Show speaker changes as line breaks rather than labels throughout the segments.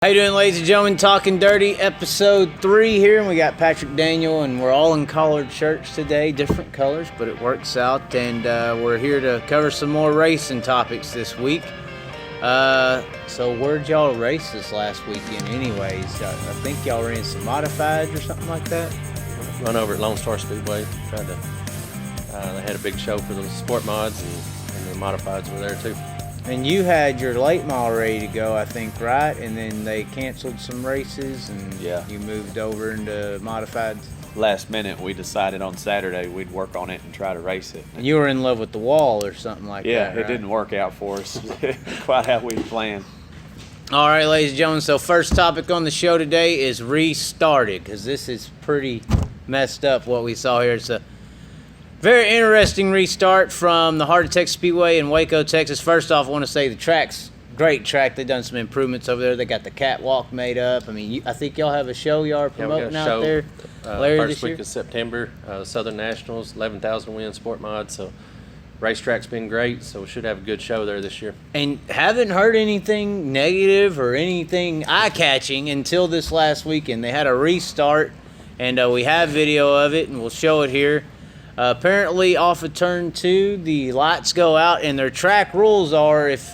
How you doing, ladies and gentlemen? Talking Dirty, episode 3 here, and we got Patrick Daniel, and we're all in collared shirts today, different colors, but it works out, and we're here to cover some more racing topics this week. So where'd y'all race this last weekend anyways? I think y'all ran some modifieds or something like that?
Run over at Lone Star Speedway. They had a big show for the sport mods, and the modifieds were there too.
And you had your late model ready to go, I think, right? And then they canceled some races, and you moved over into modifieds.
Last minute, we decided on Saturday we'd work on it and try to race it.
And you were in love with the wall or something like that,
Yeah,
right?
it didn't work out for us quite how we planned.
All right, ladies and gentlemen, so first topic on the show today is restarted, because this is pretty messed up what we saw here. It's a very interesting restart from the Heart of Texas Speedway in Waco, Texas. First off, I want to say the track's great track. They've done some improvements over there. They got the catwalk made up. I mean, I think y'all have a show y'all are promoting out there.
First week of September, Southern Nationals, 11,000 win sport mod. So racetrack's been great, so we should have a good show there this year.
And haven't heard anything negative or anything eye-catching until this last weekend. They had a restart, and we have video of it, and we'll show it here. Apparently, off of turn 2, the lights go out, and their track rules are if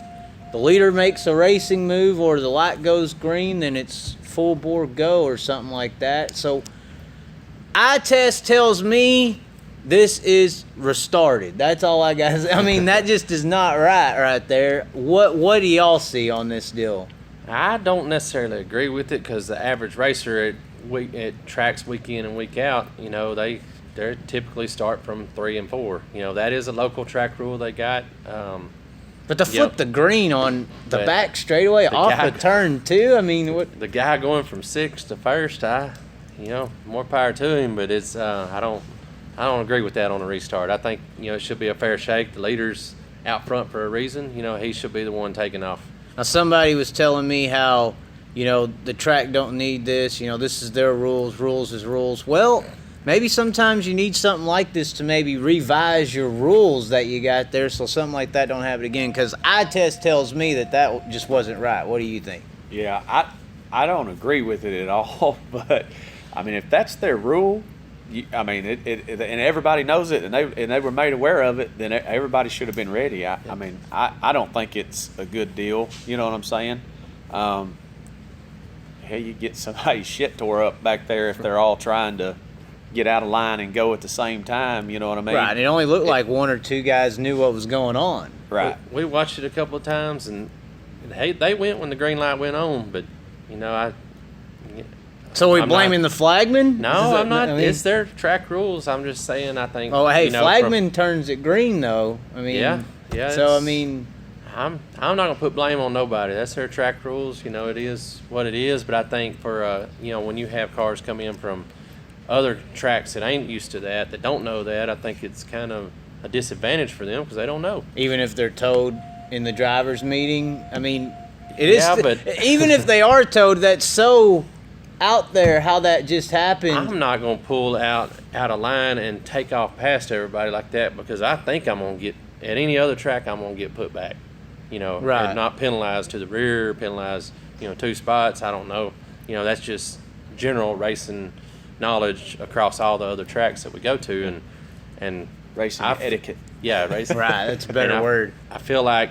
the leader makes a racing move or the light goes green, then it's full bore go or something like that. So, eye test tells me this is restarted. That's all I got to say. I mean, that just is not right there. What do y'all see on this deal?
I don't necessarily agree with it because the average racer at tracks week in and week out, you know, they typically start from 3 and 4. You know, that is a local track rule they got.
But to flip the green on the back straightaway off the turn 2, I mean, what?
The guy going from 6th to 1st, more power to him. But it's I don't agree with that on a restart. I think it should be a fair shake. The leader's out front for a reason. You know, he should be the one taking off.
Now somebody was telling me how the track don't need this. This is their rules. Rules is rules. Well, maybe sometimes you need something like this to maybe revise your rules that you got there so something like that don't happen again, because eye test tells me that just wasn't right. What do you think?
Yeah, I don't agree with it at all, but, I mean, if that's their rule, and everybody knows it, and they were made aware of it, then everybody should have been ready. I don't think it's a good deal. You know what I'm saying? You get somebody's shit tore up back there if they're all trying to get out of line and go at the same time, you know what I mean?
Right, it only looked like 1 or 2 guys knew what was going on.
Right.
We watched it a couple of times, and they went when the green light went on, but,
So are we blaming the flagman?
No, I'm not. It's their track rules. I'm just saying, I think.
Oh, hey, flagman turns it green, though. I mean,
yeah.
So, I mean,
I'm not gonna put blame on nobody. That's their track rules. It is what it is. But I think for when you have cars come in from other tracks that ain't used to that don't know that, I think it's kind of a disadvantage for them because they don't know.
Even if they're told in the drivers' meeting, I mean, it is.
Yeah, but
even if they are told, that's so out there how that just happened.
I'm not gonna pull out of line and take off past everybody like that because I think I'm gonna get at any other track I'm gonna get put back.
Right.
And not penalized to the rear, penalized 2 spots. I don't know. That's just general racing knowledge across all the other tracks that we go to, and
racing etiquette.
Yeah, racing.
Right, that's a better word.
I feel like,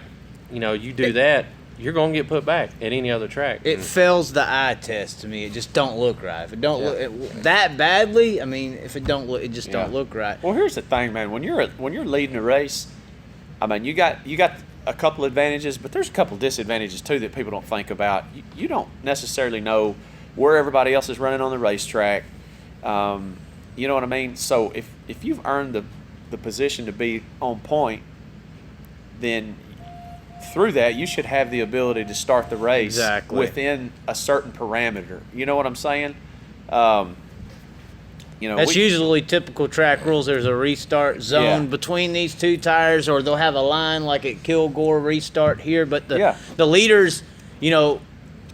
you do that, you're gonna get put back at any other track.
It fails the eye test to me. It just don't look right. If it don't look that badly, I mean, if it don't look, it just don't look right.
Well, here's the thing, man. When you're leading a race, I mean, you got a couple advantages, but there's a couple disadvantages too that people don't think about. You don't necessarily know where everybody else is running on the racetrack. You know what I mean? So if you've earned the position to be on point, then through that you should have the ability to start the race within a certain parameter. You know what I'm saying?
That's usually typical track rules. There's a restart zone between these 2 tires, or they'll have a line like at Kilgore, restart here. But the leaders,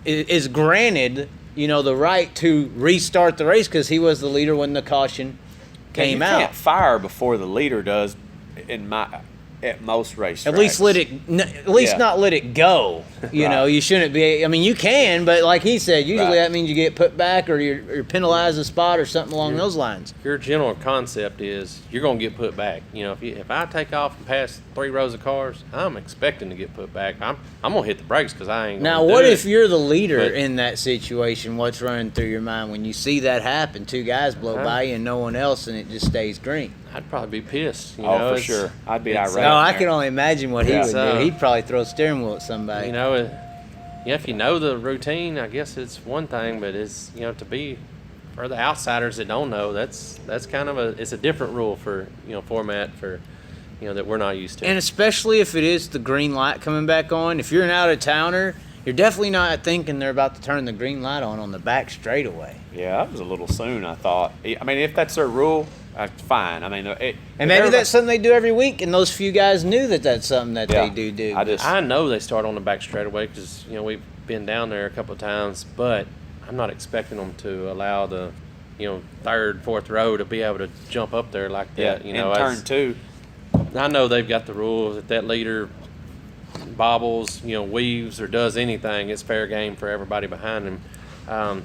is granted the right to restart the race because he was the leader when the caution came out.
You can't fire before the leader does, at most racetracks.
At least not let it go. You know, you shouldn't be. I mean, you can, but like he said, usually that means you get put back or you're penalized a spot or something along those lines.
Your general concept is you're going to get put back. You know, if I take off and pass 3 rows of cars, I'm expecting to get put back. I'm going to hit the brakes because I ain't.
Now, what if you're the leader in that situation? What's running through your mind when you see that happen? 2 guys blow by you and no one else, and it just stays green.
I'd probably be pissed. You
know,
know,
for sure. I'd be irate.
No, I can only imagine what he would do. He'd probably throw a steering wheel at somebody.
You know, if you know the routine, I guess it's one thing, but it's, you know, for the outsiders that don't know, that's kind of it's a different rule for, you know, format for, you know, that we're not used to.
And especially if it is the green light coming back on, if you're an out-of-towner, you're definitely not thinking they're about to turn the green light on the back straightaway.
Yeah, that was a little soon, I thought. I mean, if that's their rule, that's fine. I mean,
and maybe that's something they do every week, and those few guys knew that that's something that they do.
I know they start on the back straightaway because, you know, we've been down there a couple of times, but I'm not expecting them to allow the, you know, 3rd, 4th row to be able to jump up there like that. You know,
turn 2.
I know they've got the rules that leader bobbles, you know, weaves or does anything, it's fair game for everybody behind him.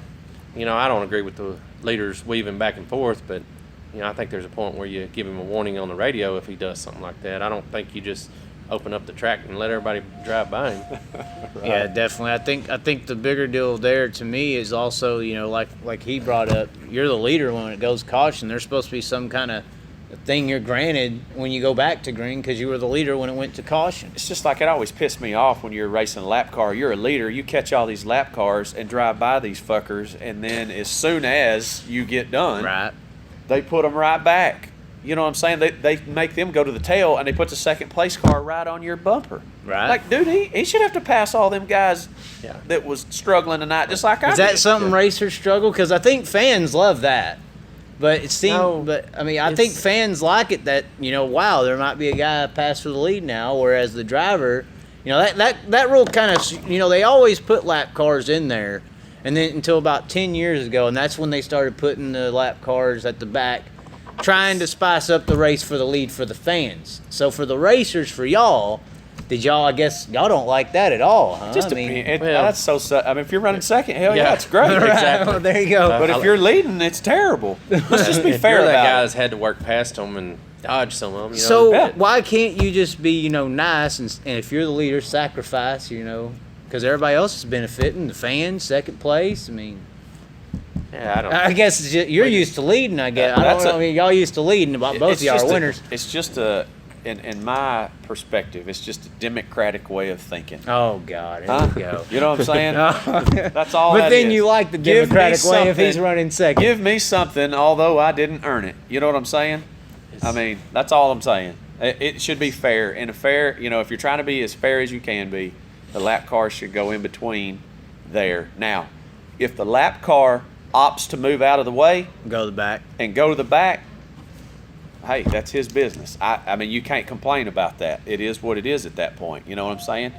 You know, I don't agree with the leaders weaving back and forth, but, you know, I think there's a point where you give him a warning on the radio if he does something like that. I don't think you just open up the track and let everybody drive by him.
Yeah, definitely. I think the bigger deal there to me is also, you know, like he brought up, you're the leader when it goes caution. There's supposed to be some kind of thing you're granted when you go back to green because you were the leader when it went to caution.
It's just like it always pissed me off when you're racing a lap car. You're a leader. You catch all these lap cars and drive by these fuckers, and then as soon as you get done, they put them right back. You know what I'm saying? They make them go to the tail, and they put the 2nd place car right on your bumper.
Right.
Like, dude, he should have to pass all them guys that was struggling tonight, just like I did.
Is that something racers struggle? Because I think fans love that. But it seems, but I mean, I think fans like it that, you know, wow, there might be a guy pass for the lead now, whereas the driver, you know, that rule kind of, you know, they always put lap cars in there, and then until about 10 years ago, and that's when they started putting the lap cars at the back, trying to spice up the race for the lead for the fans. So for the racers, for y'all, I guess y'all don't like that at all, huh?
Just that's so. I mean, if you're running 2nd, hell yeah, it's great.
Exactly. Well, there you go.
But if you're leading, it's terrible. Let's just be
if
fair
you're
about
that guy's had to work past them and dodge some of them. You know,
so why can't you just be, you know, nice and if you're the leader, sacrifice, you know, because everybody else is benefiting, the fans, 2nd place. I mean,
yeah,
I guess it's just, you're used to leading. I guess I mean, y'all used to leading. Both of y'all are winners.
It's just in my perspective, it's just a democratic way of thinking.
Oh, God, here we go.
You know what I'm saying? That's all.
But then you like the democratic way if he's running 2nd.
Give me something, although I didn't earn it. You know what I'm saying? I mean, that's all I'm saying. It should be fair. And you know, if you're trying to be as fair as you can be, the lap car should go in between there. Now, if the lap car opts to move out of the way,
go to the back,
hey, that's his business. I mean, you can't complain about that. It is what it is at that point. You know what I'm saying?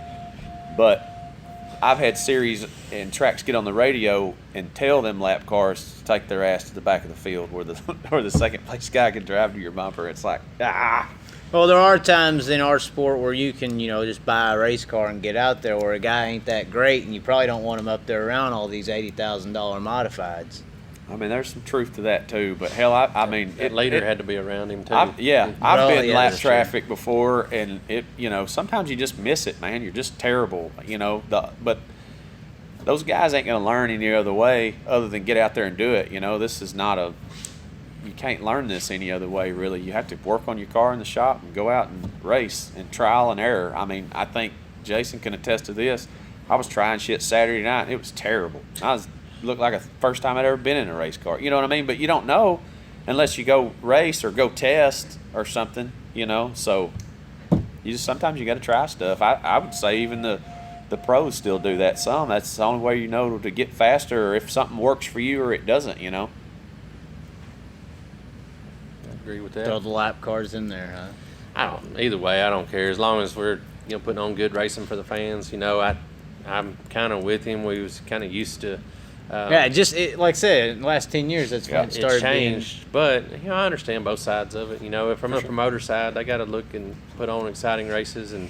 But I've had series and tracks get on the radio and tell them lap cars to take their ass to the back of the field where the 2nd place guy can drive to your bumper. It's like,
Well, there are times in our sport where you can, you know, just buy a race car and get out there where a guy ain't that great, and you probably don't want him up there around all these $80,000 modifieds.
I mean, there's some truth to that too. But hell, I mean,
that leader had to be around him too.
I've been in lap traffic before, and you know, sometimes you just miss it, man. You're just terrible, you know. But those guys ain't gonna learn any other way other than get out there and do it. You know, this is not you can't learn this any other way, really. You have to work on your car in the shop and go out and race and trial and error. I mean, I think Jason can attest to this. I was trying shit Saturday night, and it was terrible. Looked like a first time I'd ever been in a race car. You know what I mean? But you don't know unless you go race or go test or something, you know. So sometimes you got to try stuff. I would say even the pros still do that some. That's the only way you know to get faster, or if something works for you or it doesn't, you know.
I agree with that.
Throw the lap cars in there, huh?
Either way, I don't care. As long as we're, you know, putting on good racing for the fans, you know, I'm kind of with him. We was kind of used to
just like I said, in the last 10 years, that's when it started
It's changed, but I understand both sides of it. From the promoter side, they got to look and put on exciting races and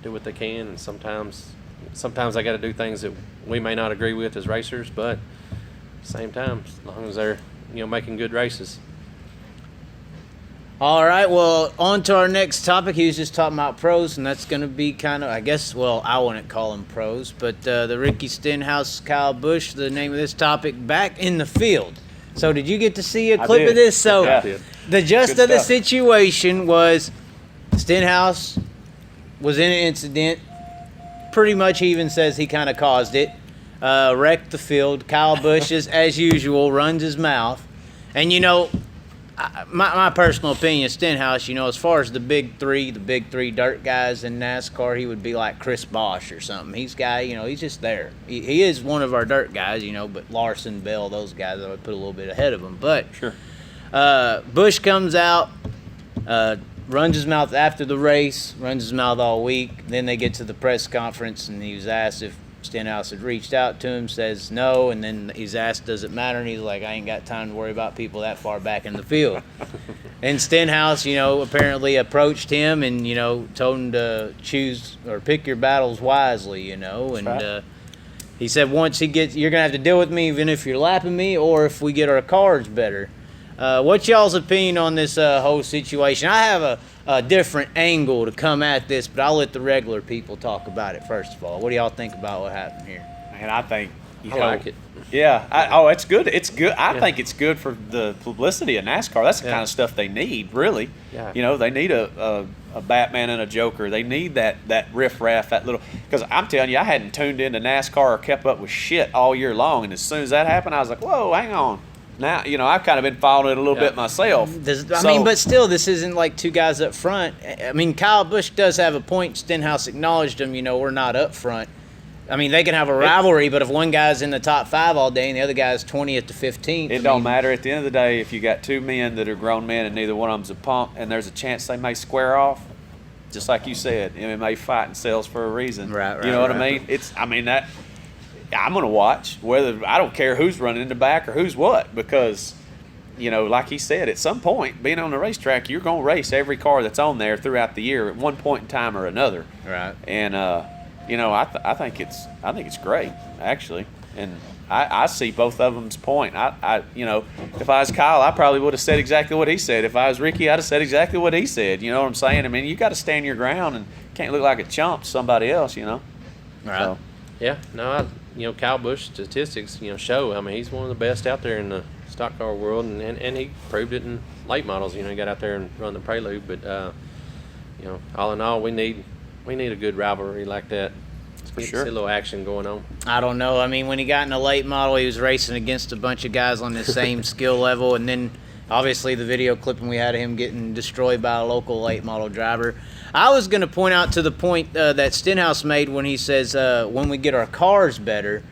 do what they can. And sometimes they got to do things that we may not agree with as racers, but at the same time, as long as they're making good races.
All right, well, on to our next topic. He was just talking about pros, and that's going to be kind of, I guess, well, I wouldn't call them pros, but the Ricky Stenhouse, Kyle Busch, the name of this topic, back in the field. So did you get to see a clip of this? So the gist of the situation was Stenhouse was in an incident. Pretty much he even says he kind of caused it. Wrecked the field. Kyle Busch, as usual, runs his mouth. And, my personal opinion, Stenhouse, as far as the big three dirt guys in NASCAR, he would be like Chris Bosch or something. He's just there. He is one of our dirt guys, but Larson, Bell, those guys, I would put a little bit ahead of him. But
sure.
Busch comes out, runs his mouth after the race, runs his mouth all week. Then they get to the press conference, and he was asked if Stenhouse had reached out to him, says no, and then he's asked, does it matter? And he's like, I ain't got time to worry about people that far back in the field. And Stenhouse, apparently approached him and, told him to choose or pick your battles wisely, and
right.
He said once he gets, you're going to have to deal with me even if you're lapping me or if we get our cars better. What's y'all's opinion on this whole situation? I have a different angle to come at this, but I'll let the regular people talk about it first of all. What do y'all think about what happened here?
Man, I think
I like it.
Yeah. It's good. It's good. I think it's good for the publicity of NASCAR. That's the kind of stuff they need, really.
Yeah.
They need a Batman and a Joker. They need that riff-raff, that little. Because I'm telling you, I hadn't tuned into NASCAR or kept up with shit all year long, and as soon as that happened, I was like, whoa, hang on. Now, I've kind of been following it a little bit myself.
But still, this isn't like two guys up front. I mean, Kyle Busch does have a point. Stenhouse acknowledged him, we're not up front. I mean, they can have a rivalry, but if one guy's in the top 5 all day and the other guy's 20th to 15th.
It don't matter. At the end of the day, if you got two men that are grown men and neither one of them's a punk and there's a chance they may square off, just like you said, MMA fighting sells for a reason.
Right.
You know what I mean? I'm going to watch I don't care who's running in the back or who's what, because, like he said, at some point, being on the racetrack, you're going to race every car that's on there throughout the year at one point in time or another.
Right.
And, I think it's great, actually. And I see both of them's point. If I was Kyle, I probably would have said exactly what he said. If I was Ricky, I'd have said exactly what he said. You know what I'm saying? I mean, you got to stand your ground and can't look like a chump to somebody else,
Right.
So.
Yeah, no, Kyle Busch statistics, show. I mean, he's one of the best out there in the stock car world, and he proved it in late models. He got out there and run the Prelude. But all in all, we need a good rivalry like that.
For sure.
See a little action going on.
I don't know. I mean, when he got in a late model, he was racing against a bunch of guys on the same skill level, and then obviously the video clipping we had of him getting destroyed by a local late model driver. I was going to point out to the point that Stenhouse made when he says, when we get our cars better,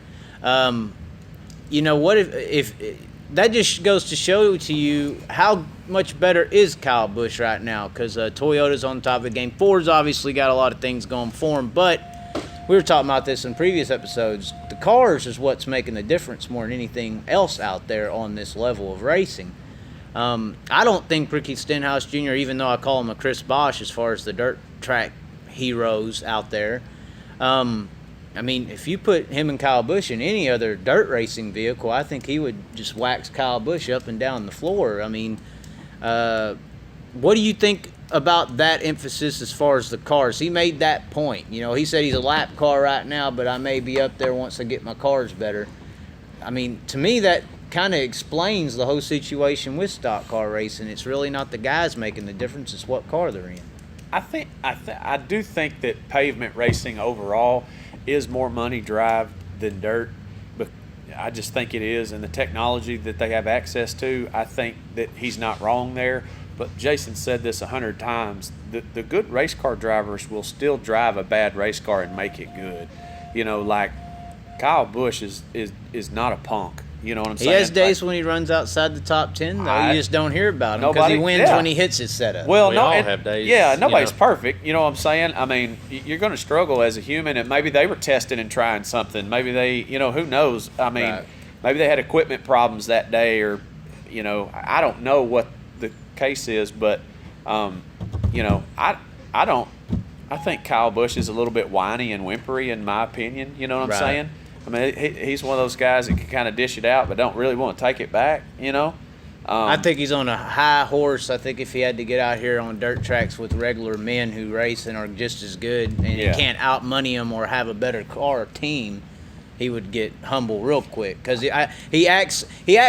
what if that just goes to show to you how much better is Kyle Busch right now, because Toyota's on top of the game. Ford's obviously got a lot of things going for him, but we were talking about this in previous episodes. The cars is what's making the difference more than anything else out there on this level of racing. I don't think Ricky Stenhouse Jr., even though I call him a Chris Bosch as far as the dirt track heroes out there, I mean, if you put him and Kyle Busch in any other dirt racing vehicle, I think he would just wax Kyle Busch up and down the floor. I mean, what do you think about that emphasis as far as the cars? He made that point. He said he's a lap car right now, but I may be up there once I get my cars better. I mean, to me, that kind of explains the whole situation with stock car racing. It's really not the guys making the difference, it's what car they're in.
I do think that pavement racing overall is more money drive than dirt, but I just think it is, and the technology that they have access to, I think that he's not wrong there. But Jason said this 100 times, the good race car drivers will still drive a bad race car and make it good. Like Kyle Busch is not a punk. You know what I'm saying?
He has days when he runs outside the top 10, though. You just don't hear about him because he wins when he hits his setup.
Well,
we all have days.
Yeah, nobody's perfect. You know what I'm saying? I mean, you're going to struggle as a human, and maybe they were testing and trying something. Maybe they, who knows? I mean, maybe they had equipment problems that day, or I don't know what the case is, but I think Kyle Busch is a little bit whiny and whimpery, in my opinion. You know what I'm saying? I mean, he's one of those guys that can kind of dish it out, but don't really want to take it back.
I think he's on a high horse. I think if he had to get out here on dirt tracks with regular men who race and are just as good, and he can't outmoney them or have a better car or team, he would get humble real quick. Because he acts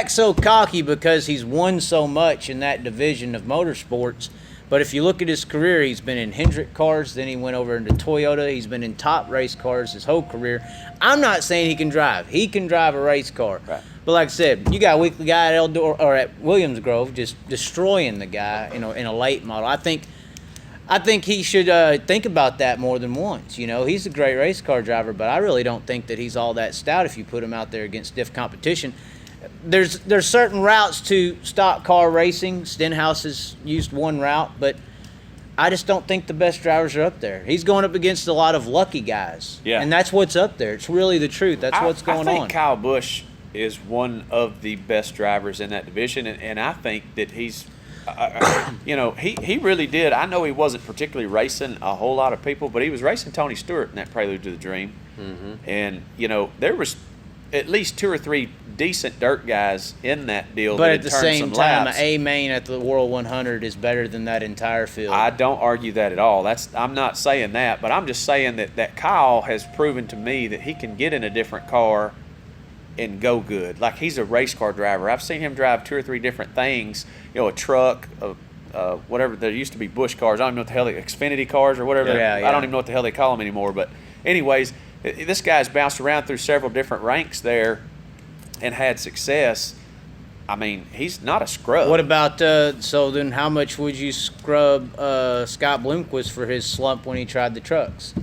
so cocky because he's won so much in that division of motorsports. But if you look at his career, he's been in Hendrick cars, then he went over into Toyota. He's been in top race cars his whole career. I'm not saying he can drive. He can drive a race car. Right. But like I said, you got a weekly guy at Eldora or at Williams Grove just destroying the guy, in a late model. I think he should think about that more than once. He's a great race car driver, but I really don't think that he's all that stout if you put him out there against stiff competition. There's certain routes to stock car racing. Stenhouse has used one route, but I just don't think the best drivers are up there. He's going up against a lot of lucky guys, and that's what's up there. It's really the truth. That's what's going on.
I think Kyle Busch is one of the best drivers in that division, and I think that he's, he really did. I know he wasn't particularly racing a whole lot of people, but he was racing Tony Stewart in that Prelude to the Dream, and there was at least 2 or 3 decent dirt guys in that deal.
But at the same time, an A main at the World 100 is better than that entire field.
I don't argue that at all. I'm not saying that, but I'm just saying that Kyle has proven to me that he can get in a different car and go good. Like, he's a race car driver. I've seen him drive 2 or 3 different things. A truck, whatever. There used to be Busch cars. I don't know what the hell Xfinity cars or whatever. I don't even know what the hell they call them anymore. But anyways, this guy's bounced around through several different ranks there and had success. I mean, he's not a scrub.
What about, so then how much would you scrub Scott Bloomquist for his slump when he tried the trucks?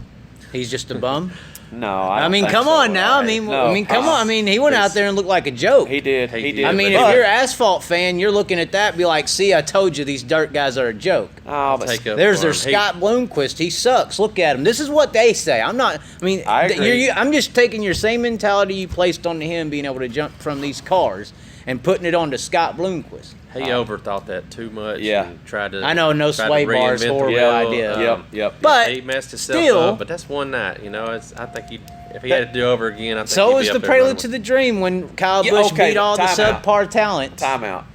He's just a bum?
No,
I mean, come on now. Come on. I mean, he went out there and looked like a joke.
He did.
I mean, if you're an asphalt fan, you're looking at that and be like, see, I told you these dirt guys are a joke.
Oh,
there's their Scott Bloomquist. He sucks. Look at him. This is what they say. I agree. I'm just taking your same mentality you placed onto him being able to jump from these cars and putting it onto Scott Bloomquist.
He overthought that too much.
Yeah.
And tried to.
I know, no sway bars, horrible idea.
Yep.
But
he messed himself up. But that's one night. I think if he had to do over again, I think.
So is the Prelude to the Dream when Kyle Busch beat all the subpar talent.
Timeout.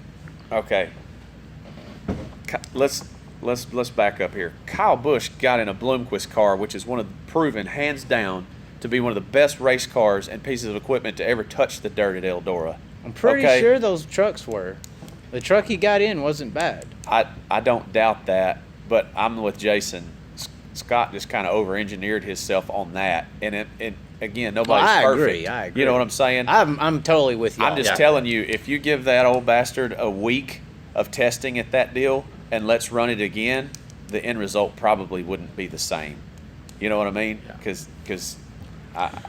Okay. Let's back up here. Kyle Busch got in a Bloomquist car, which is proven hands down to be one of the best race cars and pieces of equipment to ever touch the dirt at Eldora.
I'm pretty sure those trucks were. The truck he got in wasn't bad.
I don't doubt that, but I'm with Jason. Scott just kind of over-engineered himself on that, and again, nobody's perfect.
I agree.
You know what I'm saying?
I'm totally with you.
I'm just telling you, if you give that old bastard a week of testing at that deal and let's run it again, the end result probably wouldn't be the same. You know what I mean? Because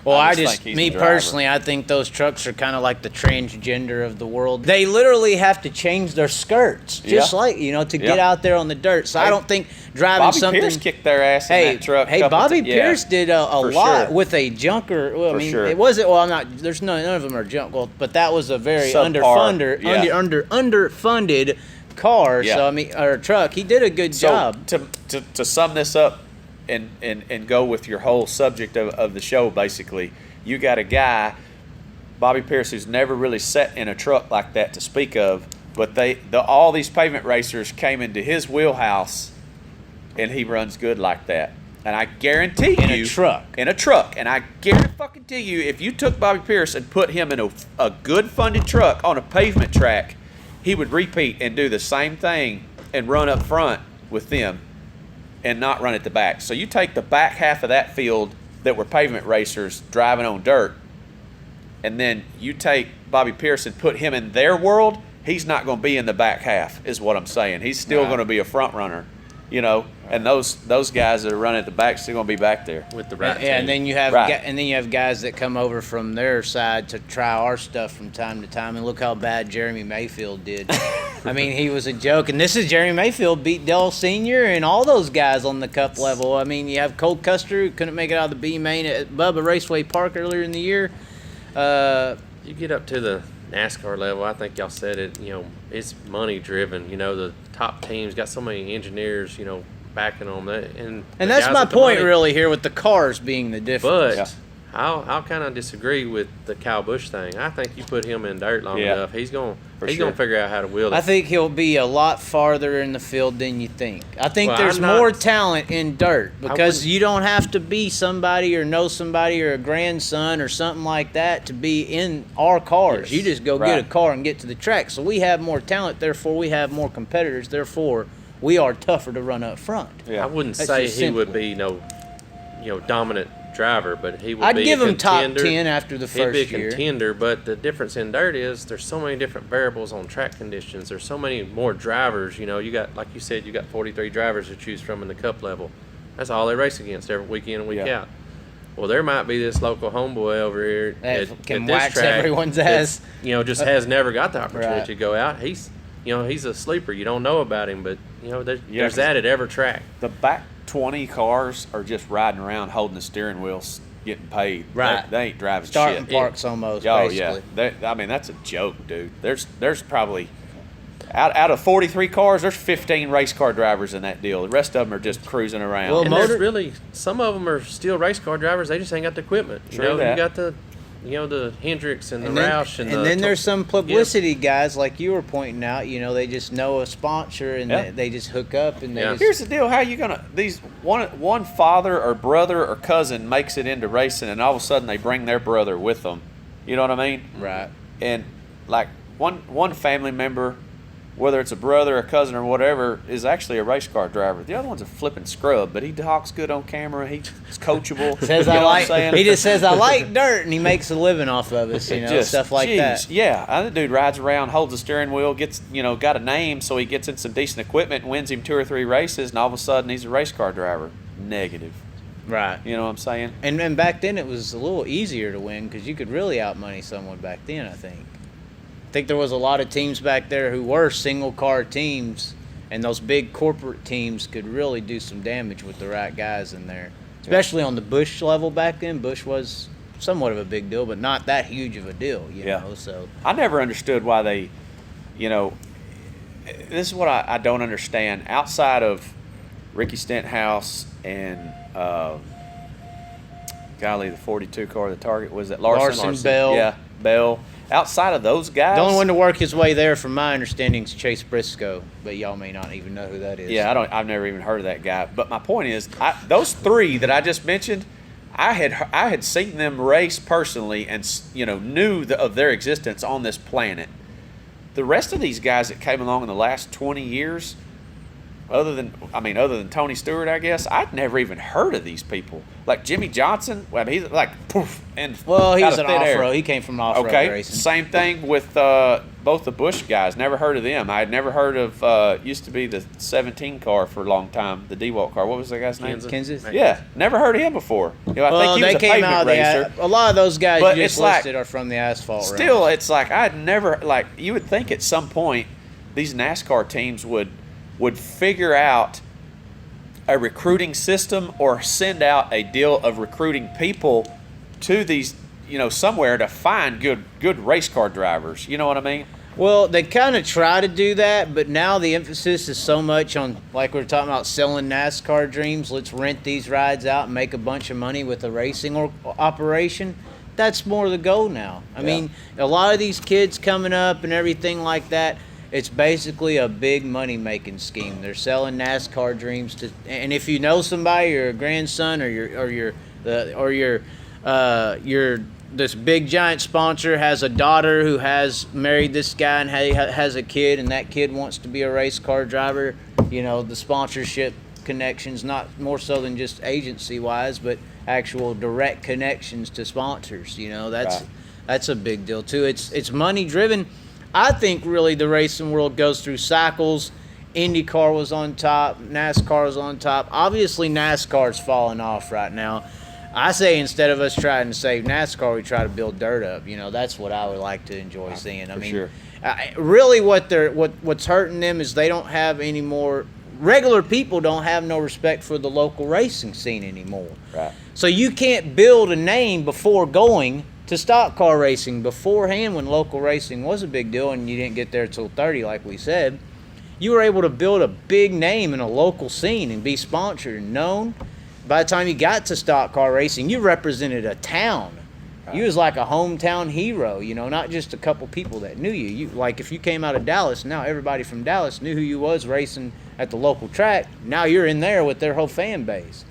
personally, I think those trucks are kind of like the transgender of the world. They literally have to change their skirts, just to get out there on the dirt. So I don't think driving
Bobby Pierce kicked their ass in that truck.
Hey, Bobby Pierce did a lot with a junker. Well, it wasn't. Well, I'm not. There's none of them are junk. Well, but that was a very underfunded car.
Yeah.
So or truck. He did a good job.
To sum this up. And go with your whole subject of the show, basically, you got a guy, Bobby Pierce, who's never really sat in a truck like that to speak of, but all these pavement racers came into his wheelhouse, and he runs good like that. And I guarantee
in a truck,
and I guarantee you, if you took Bobby Pierce and put him in a good funded truck on a pavement track, he would repeat and do the same thing and run up front with them and not run at the back. So you take the back half of that field that were pavement racers driving on dirt, and then you take Bobby Pearson, put him in their world, he's not going to be in the back half, is what I'm saying. He's still going to be a front runner, and those guys that are running at the back still going to be back there
with the right team.
And then you have guys that come over from their side to try our stuff from time to time, and look how bad Jeremy Mayfield did. I mean, he was a joke, and this is Jeremy Mayfield beat Dell Sr. and all those guys on the cup level. I mean, you have Cole Custer, who couldn't make it out of the B main at Bubba Raceway Park earlier in the year.
You get up to the NASCAR level, I think y'all said it, it's money driven. The top teams got so many engineers, backing on that. And
that's my point really here with the cars being the difference.
But I'll kind of disagree with the Kyle Busch thing. I think you put him in dirt long enough, he's going to figure out how to wheel it.
I think he'll be a lot farther in the field than you think. I think there's more talent in dirt because you don't have to be somebody or know somebody or a grandson or something like that to be in our cars. You just go get a car and get to the track. So we have more talent, therefore we have more competitors, therefore we are tougher to run up front.
I wouldn't say he would be dominant driver, but he would
I'd
be
give
a
him top
contender.
10 after the first
He'd be a
year.
contender, but the difference in dirt is there's so many different variables on track conditions. There's so many more drivers. You got, like you said, you got 43 drivers to choose from in the cup level. That's all they race against every week in and week out. Well, there might be this local homeboy over here
that can
at this
wax
track
everyone's ass.
Just has never got the opportunity to go out. He's a sleeper. You don't know about him, but there's that at every track.
The back 20 cars are just riding around holding the steering wheels, getting paid.
Right.
They ain't driving
Starting
shit.
parks almost,
Oh,
basically.
yeah. That's a joke, dude. There's probably, out of 43 cars, there's 15 race car drivers in that deal. The rest of them are just cruising around.
Well,
And there's really, some of them are still race car drivers. They just ain't got the equipment. You got the Hendricks and the Roush and
then there's some publicity guys like you were pointing out. They just know a sponsor and they just hook up and they just.
Here's the deal: how you gonna one father or brother or cousin makes it into racing, and all of a sudden they bring their brother with them. You know what I mean?
Right.
And like one family member, whether it's a brother, a cousin, or whatever, is actually a race car driver. The other one's a flipping scrub, but he talks good on camera. He's coachable.
He just says I like dirt, and he makes a living off of us. Stuff like that.
Yeah, the dude rides around, holds the steering wheel, gets got a name, so he gets in some decent equipment, and wins him 2 or 3 races, and all of a sudden he's a race car driver. Negative.
Right.
You know what I'm saying?
And back then it was a little easier to win because you could really outmoney someone back then. I think there was a lot of teams back there who were single car teams, and those big corporate teams could really do some damage with the right guys in there, especially on the Busch level back then. Busch was somewhat of a big deal, but not that huge of a deal, you know. So
I never understood why they, this is what I don't understand. Outside of Ricky Stenhouse and the 42 car, the Target, was that Larson?
Bell.
Yeah, Bell. Outside of those guys,
the only one to work his way there, from my understanding, is Chase Briscoe, but y'all may not even know who that is.
Yeah, I've never even heard of that guy. But my point is, those 3 that I just mentioned, I had seen them race personally, and knew of their existence on this planet. The rest of these guys that came along in the last 20 years, other than Tony Stewart, I guess, I'd never even heard of these people. Like Jimmy Johnson, he's like poof, and
he was an off-road. He came from off-road racing.
Same thing with both the Busch guys. Never heard of them. I had never heard of used to be the 17 car for a long time, the DeWalt car. What was that guy's name?
Kansas.
Yeah, never heard of him before. I think he was a
came
pavement racer.
A lot of those guys
But
you just
it's like,
listed are from the asphalt.
Still,
rounds.
it's like I'd never you would think at some point these NASCAR teams would figure out a recruiting system or send out a deal of recruiting people to these, somewhere to find good race car drivers. You know what I mean?
Well, they kind of try to do that, but now the emphasis is so much on, like we were talking about, selling NASCAR dreams. Let's rent these rides out and make a bunch of money with a racing operation. That's more the goal now. I mean, a lot of these kids coming up and everything like that, it's basically a big money-making scheme. They're selling NASCAR dreams to, and if you know somebody, or a grandson, or this big giant sponsor has a daughter who has married this guy and has a kid, and that kid wants to be a race car driver. The sponsorship connections, not more so than just agency-wise, but actual direct connections to sponsors. That's a big deal too. It's money-driven. I think really the racing world goes through cycles. IndyCar was on top. NASCAR was on top. Obviously, NASCAR's falling off right now. I say instead of us trying to save NASCAR, we try to build dirt up. That's what I would like to enjoy seeing. Really what's hurting them is they don't have any more. Regular people don't have no respect for the local racing scene anymore.
Right.
So you can't build a name before going to stock car racing beforehand, when local racing was a big deal and you didn't get there till 30, like we said. You were able to build a big name in a local scene and be sponsored and known. By the time you got to stock car racing, you represented a town. You was like a hometown hero, you know, not just a couple people that knew you. You, like, if you came out of Dallas, now everybody from Dallas knew who you was racing at the local track. Now you're in there with their whole fan base.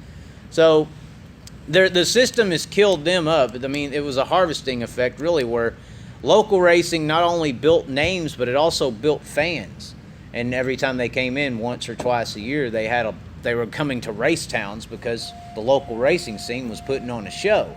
So the system has killed them up. I mean, it was a harvesting effect, really, where local racing not only built names, but it also built fans. And every time they came in once or twice a year, they were coming to race towns because the local racing scene was putting on a show.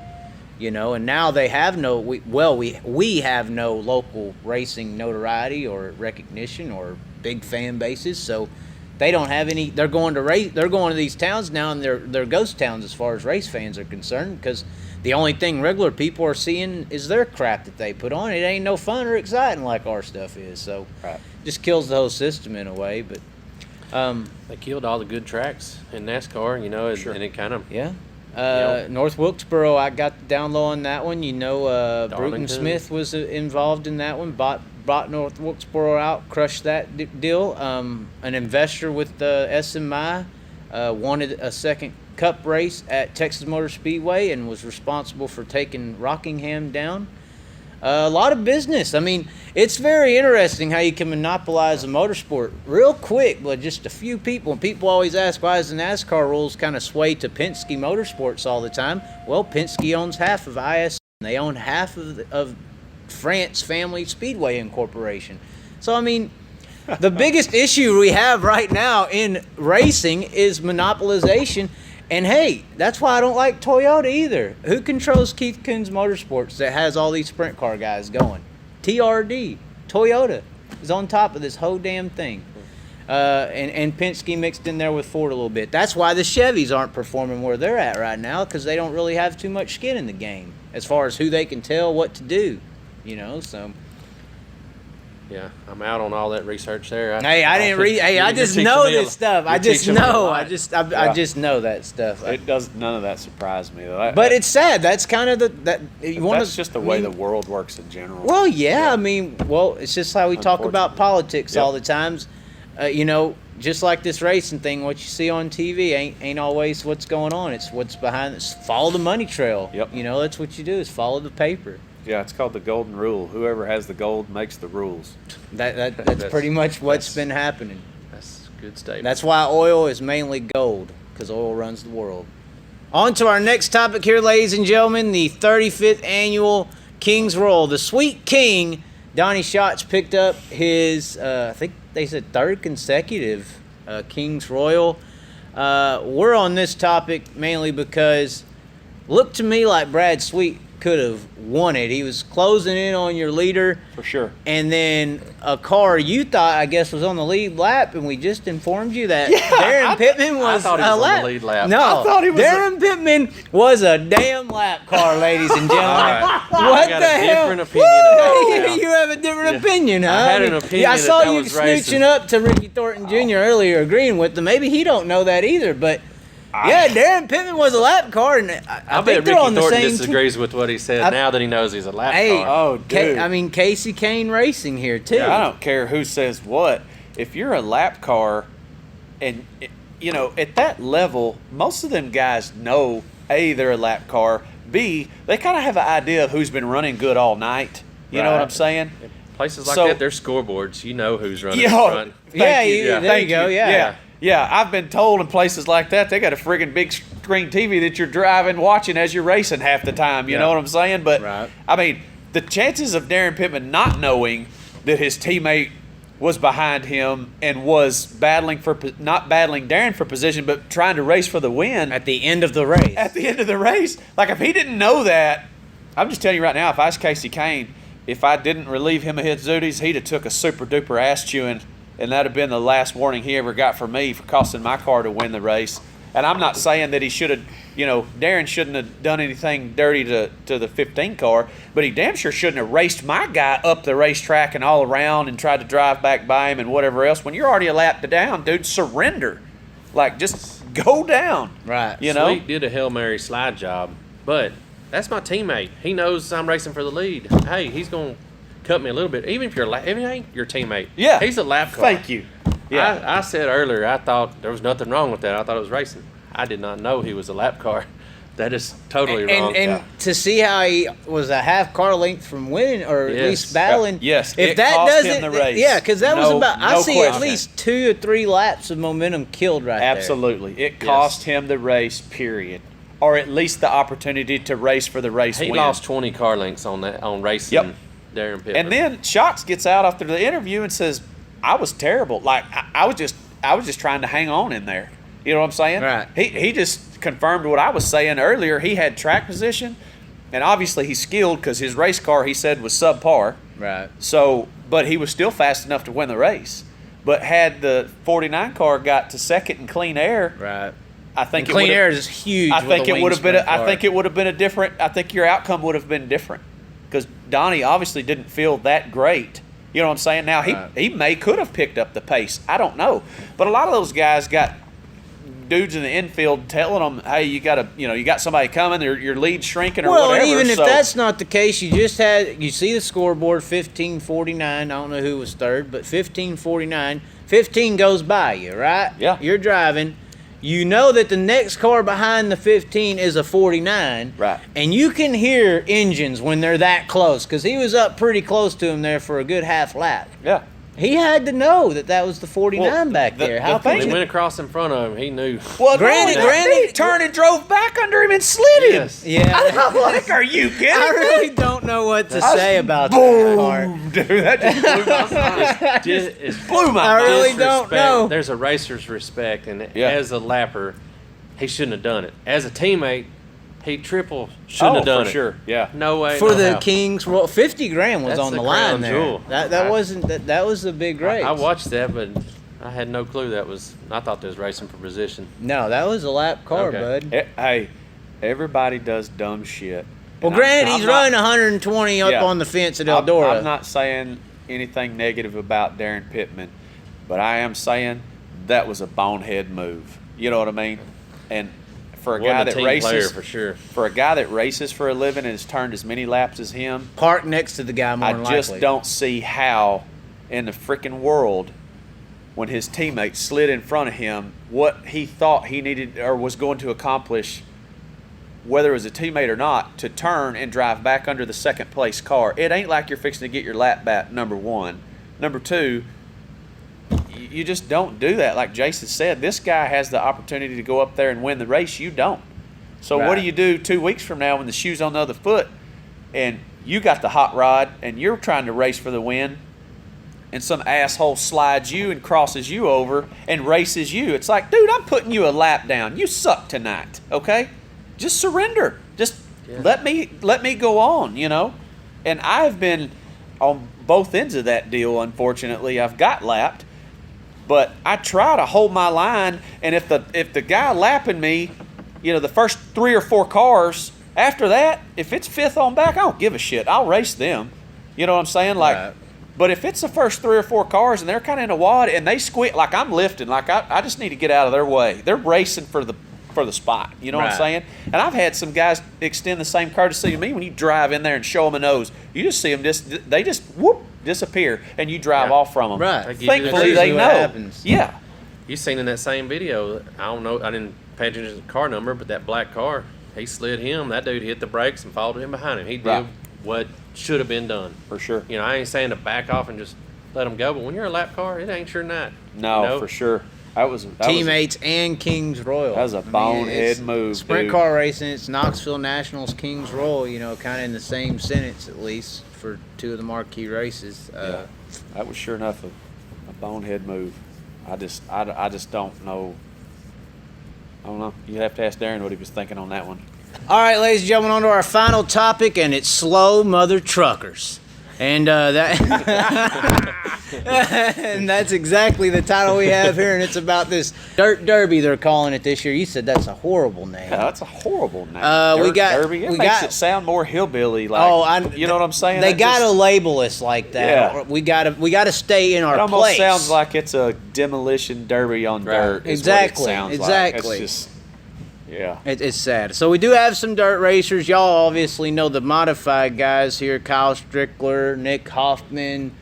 You know, and now they have we have no local racing notoriety or recognition or big fan bases, so they don't have any. They're going to these towns now, and they're ghost towns as far as race fans are concerned, because the only thing regular people are seeing is their crap that they put on. It ain't no fun or exciting like our stuff is. So just kills the whole system in a way. But
they killed all the good tracks in NASCAR, you know, and it kind of
North Wilkesboro, I got the down low on that one. You know, Bruton Smith was involved in that one. Bought North Wilkesboro out, crushed that deal. An investor with SMI wanted a second Cup race at Texas Motor Speedway and was responsible for taking Rockingham down. A lot of business. I mean, it's very interesting how you can monopolize a motorsport real quick with just a few people. And people always ask, why does the NASCAR rules kind of sway to Penske Motorsports all the time? Well, Penske owns half of IS. And they own half of France Family Speedway Incorporation. So, I mean, the biggest issue we have right now in racing is monopolization. And hey, that's why I don't like Toyota either. Who controls Keith Kunz Motorsports that has all these sprint car guys going? TRD, Toyota is on top of this whole damn thing. And Penske mixed in there with Ford a little bit. That's why the Chevys aren't performing where they're at right now, because they don't really have too much skin in the game as far as who they can tell what to do, you know, so.
Yeah, I'm out on all that research there.
I didn't read. Hey, I just know this stuff. I just know. I just know that stuff.
It does. None of that surprised me though.
But it's sad. That's kind of
that's just the way the world works in general.
Well, yeah. I mean, it's just how we talk about politics all the times. You know, just like this racing thing, what you see on TV ain't always what's going on. It's what's behind it. Follow the money trail.
Yep.
You know, that's what you do, is follow the paper.
Yeah, it's called the golden rule. Whoever has the gold makes the rules.
That's pretty much what's been happening.
That's a good statement.
That's why oil is mainly gold, because oil runs the world. On to our next topic here, ladies and gentlemen, the 35th annual King's Royal. The Sweet King, Donnie Schatz, picked up his, I think they said third consecutive King's Royal. We're on this topic mainly because looked to me like Brad Sweet could have won it. He was closing in on your leader.
For sure.
And then a car you thought, I guess, was on the lead lap, and we just informed you that Daryn Pittman was
on the lead lap.
No,
I thought he was
Daryn Pittman was a damn lap car, ladies and gentlemen.
Right.
What
I got
the
a
hell?
different opinion about that.
You have a different opinion, huh?
I had an opinion
I saw
that
you
was racing.
snooching up to Ricky Thornton Jr. earlier, agreeing with them. Maybe he don't know that either, but yeah, Daryn Pittman was a lap car, and I think
bet
they're
Ricky
on the
Thornton
same
disagrees with what he said now that he knows he's a lap car.
Oh, dude.
I mean, Casey Kane Racing here, too.
Yeah, I don't care who says what. If you're a lap car, and, you know, at that level, most of them guys know, A, they're a lap car, B, they kind of have an idea of who's been running good all night. You know what I'm saying?
Places like that, they're scoreboards. You know who's running
Yeah,
front.
There you go,
Yeah, I've been told in places like that, they got a friggin' big screen TV that you're driving, watching as you're racing half the time. You know what I'm saying? But, I mean, the chances of Daryn Pittman not knowing that his teammate was behind him and was not battling Daryn for position, but trying to race for the win.
At the end of the race.
At the end of the race. Like, if he didn't know that, I'm just telling you right now, if I was Casey Kane, if I didn't relieve him of his duties, he'd have took a super duper ass chewing. And that would have been the last warning he ever got from me for costing my car to win the race. And I'm not saying that he should have, you know, Daryn shouldn't have done anything dirty to the 15 car, but he damn sure shouldn't have raced my guy up the racetrack and all around and tried to drive back by him and whatever else. When you're already a lap down, dude, surrender. Like, just go down.
Right.
You know?
Sweet did a Hail Mary slide job, but That's my teammate. He knows I'm racing for the lead. Hey, he's going to cut me a little bit. Even if you're if he ain't your teammate.
Yeah.
He's a lap car.
Thank you. Yeah.
I said earlier, I thought there was nothing wrong with that. I thought it was racing. I did not know he was a lap car. That is totally wrong.
And to see how he was a half car length from winning, or at least battling.
Yes.
If
it
that
cost
doesn't,
him the race.
yeah, because that was about. I see
question.
at least 2 or 3 laps of momentum killed right there.
Absolutely. It cost him the race, period. Or at least the opportunity to race for the race
He
win.
lost 20 car lengths on racing Daryn Pittman.
And then Shocks gets out after the interview and says, I was terrible. Like, I was just trying to hang on in there. You know what I'm saying?
Right.
He just confirmed what I was saying earlier. He had track position, and obviously he's skilled because his race car, he said, was subpar.
Right.
So, but he was still fast enough to win the race. But had the 49 car got to second in clean air,
Right.
I think
Clean air is huge.
I think it would have been. I think
it.
it would have been a different. I think your outcome would have been different because Donnie obviously didn't feel that great. You know what I'm saying? Now he could have picked up the pace. I don't know, but a lot of those guys got dudes in the infield telling them, "Hey, you got somebody coming. Your lead's shrinking or
Well,
whatever."
even if that's not the case, you see the scoreboard 15:49. I don't know who was third, but 15:49. 15 goes by you, right?
Yeah.
You're driving. You know that the next car behind the 15 is a 49.
Right.
And you can hear engines when they're that close, because he was up pretty close to him there for a good half lap.
Yeah.
He had to know that was the 49
Well,
back there. How
When he
can
went across in front of him, he knew.
Well,
Granted,
he turned and drove back under him and slid him.
Yes.
Yeah.
I'm like, are you kidding
I
me?
really don't know what to say about that car.
Boom, dude, that just blew my mind.
It's
Blew my
I
mind.
really don't
disrespect.
know.
There's a racer's respect, and
Yeah.
as a lapper, he shouldn't have done it. As a teammate, he shouldn't have done
for
it.
sure. Yeah.
No way.
For
no
the
how.
Kings, well, 50 grand was
That's
on the
the
line
crown
there.
jewel.
That wasn't that was a big race.
I watched that, but I had no clue that was. I thought they was racing for position.
No, that was a lap car,
Okay.
bud.
Hey, everybody does dumb shit.
Well,
And
granted,
I'm
he's
not-
running 120 up
Yeah.
on the fence at Eldora.
I'm not saying anything negative about Daryn Pittman, but I am saying that was a bonehead move. You know what I mean? And for a guy
Wasn't a
that
team
races
player for sure.
for a guy that races for a living and has turned as many laps as him,
Park next to the guy more
I
than
just
likely.
don't see how in the freaking world when his teammate slid in front of him what he thought he needed or was going to accomplish, whether it was a teammate or not, to turn and drive back under the second place car. It ain't like you're fixing to get your lap back, number one. Number two, you just don't do that. Like Jason said, this guy has the opportunity to go up there and win the race. You don't. So what
Right.
do you do 2 weeks from now when the shoe's on the other foot and you got the hot rod and you're trying to race for the win and some asshole slides you and crosses you over and races you? It's like, dude, I'm putting you a lap down. You suck tonight, okay? Just surrender. Just let me go on, you know? And I've been on both ends of that deal, unfortunately. I've got lapped. But I try to hold my line, and if the guy lapping me, you know, the first 3 or 4 cars, after that, if it's fifth on back, I don't give a shit. I'll race them. You know what I'm saying? Like,
Right.
But if it's the first 3 or 4 cars and they're kind of in a wad and they squeak, like I'm lifting, like I just need to get out of their way. They're racing for the spot. You know what I'm
Right.
saying? And I've had some guys extend the same courtesy to me when you drive in there and show them a nose. You just see them they just whoop disappear and you drive
Yeah.
off from them.
Right.
They give you
Thankfully,
the
they
usually
know.
what happens.
Yeah.
You seen in that same video, I don't know, I didn't pay attention to the car number, but that black car, he slid him. That dude hit the brakes and followed him behind him. He did
Right.
what should have been done.
For sure.
You know, I ain't saying to back off and just let him go, but when you're a lap car, it ain't sure not.
No,
You know?
for sure. That was
Teammates and Kings Royal.
That was a
I mean,
bonehead
it's
move,
Sprint
dude.
car racing, it's Knoxville Nationals, Kings Royal, you know, kind of in the same sentence at least for 2 of the marquee races.
Yeah. That was sure enough a bonehead move. I just don't know. I don't know. You have to ask Daryn what he was thinking on that one.
All right, ladies and gentlemen, on to our final topic, and it's slow mother truckers. And and that's exactly the title we have here, and it's about this dirt derby they're calling it this year. You said that's a horrible name.
Yeah, that's a horrible name.
We got-
Derby. It
we
makes
got-
it sound more hillbilly. Like, you know what I'm saying?
They
That
gotta
just-
label us like that.
Yeah.
We gotta stay in our
It almost
place.
sounds like it's a demolition derby on
Right.
dirt. is
Exactly,
What it sounds
exactly.
Like. It's just, Yeah.
It's sad. So we do have some dirt racers. Y'all obviously know the modified guys here: Kyle Strickler, Nick Hoffman.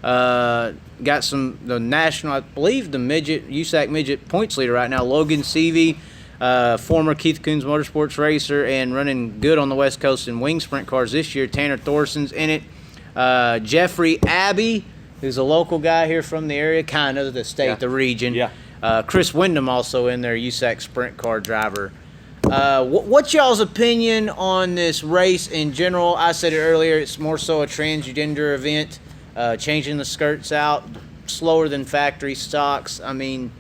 Got the national, I believe, the USAC midget points leader right now, Logan Seavey, former Keith Coons Motorsports racer and running good on the West Coast in wing sprint cars this year. Tanner Thorson's in it. Jeffrey Abbey, who's a local guy here from the area, kind of the state, the region.
Yeah.
Chris Wyndham also in there, USAC sprint car driver. What's y'all's opinion on this race in general? I said it earlier, it's more so a transgender event, changing the skirts out, slower than factory stocks. I mean,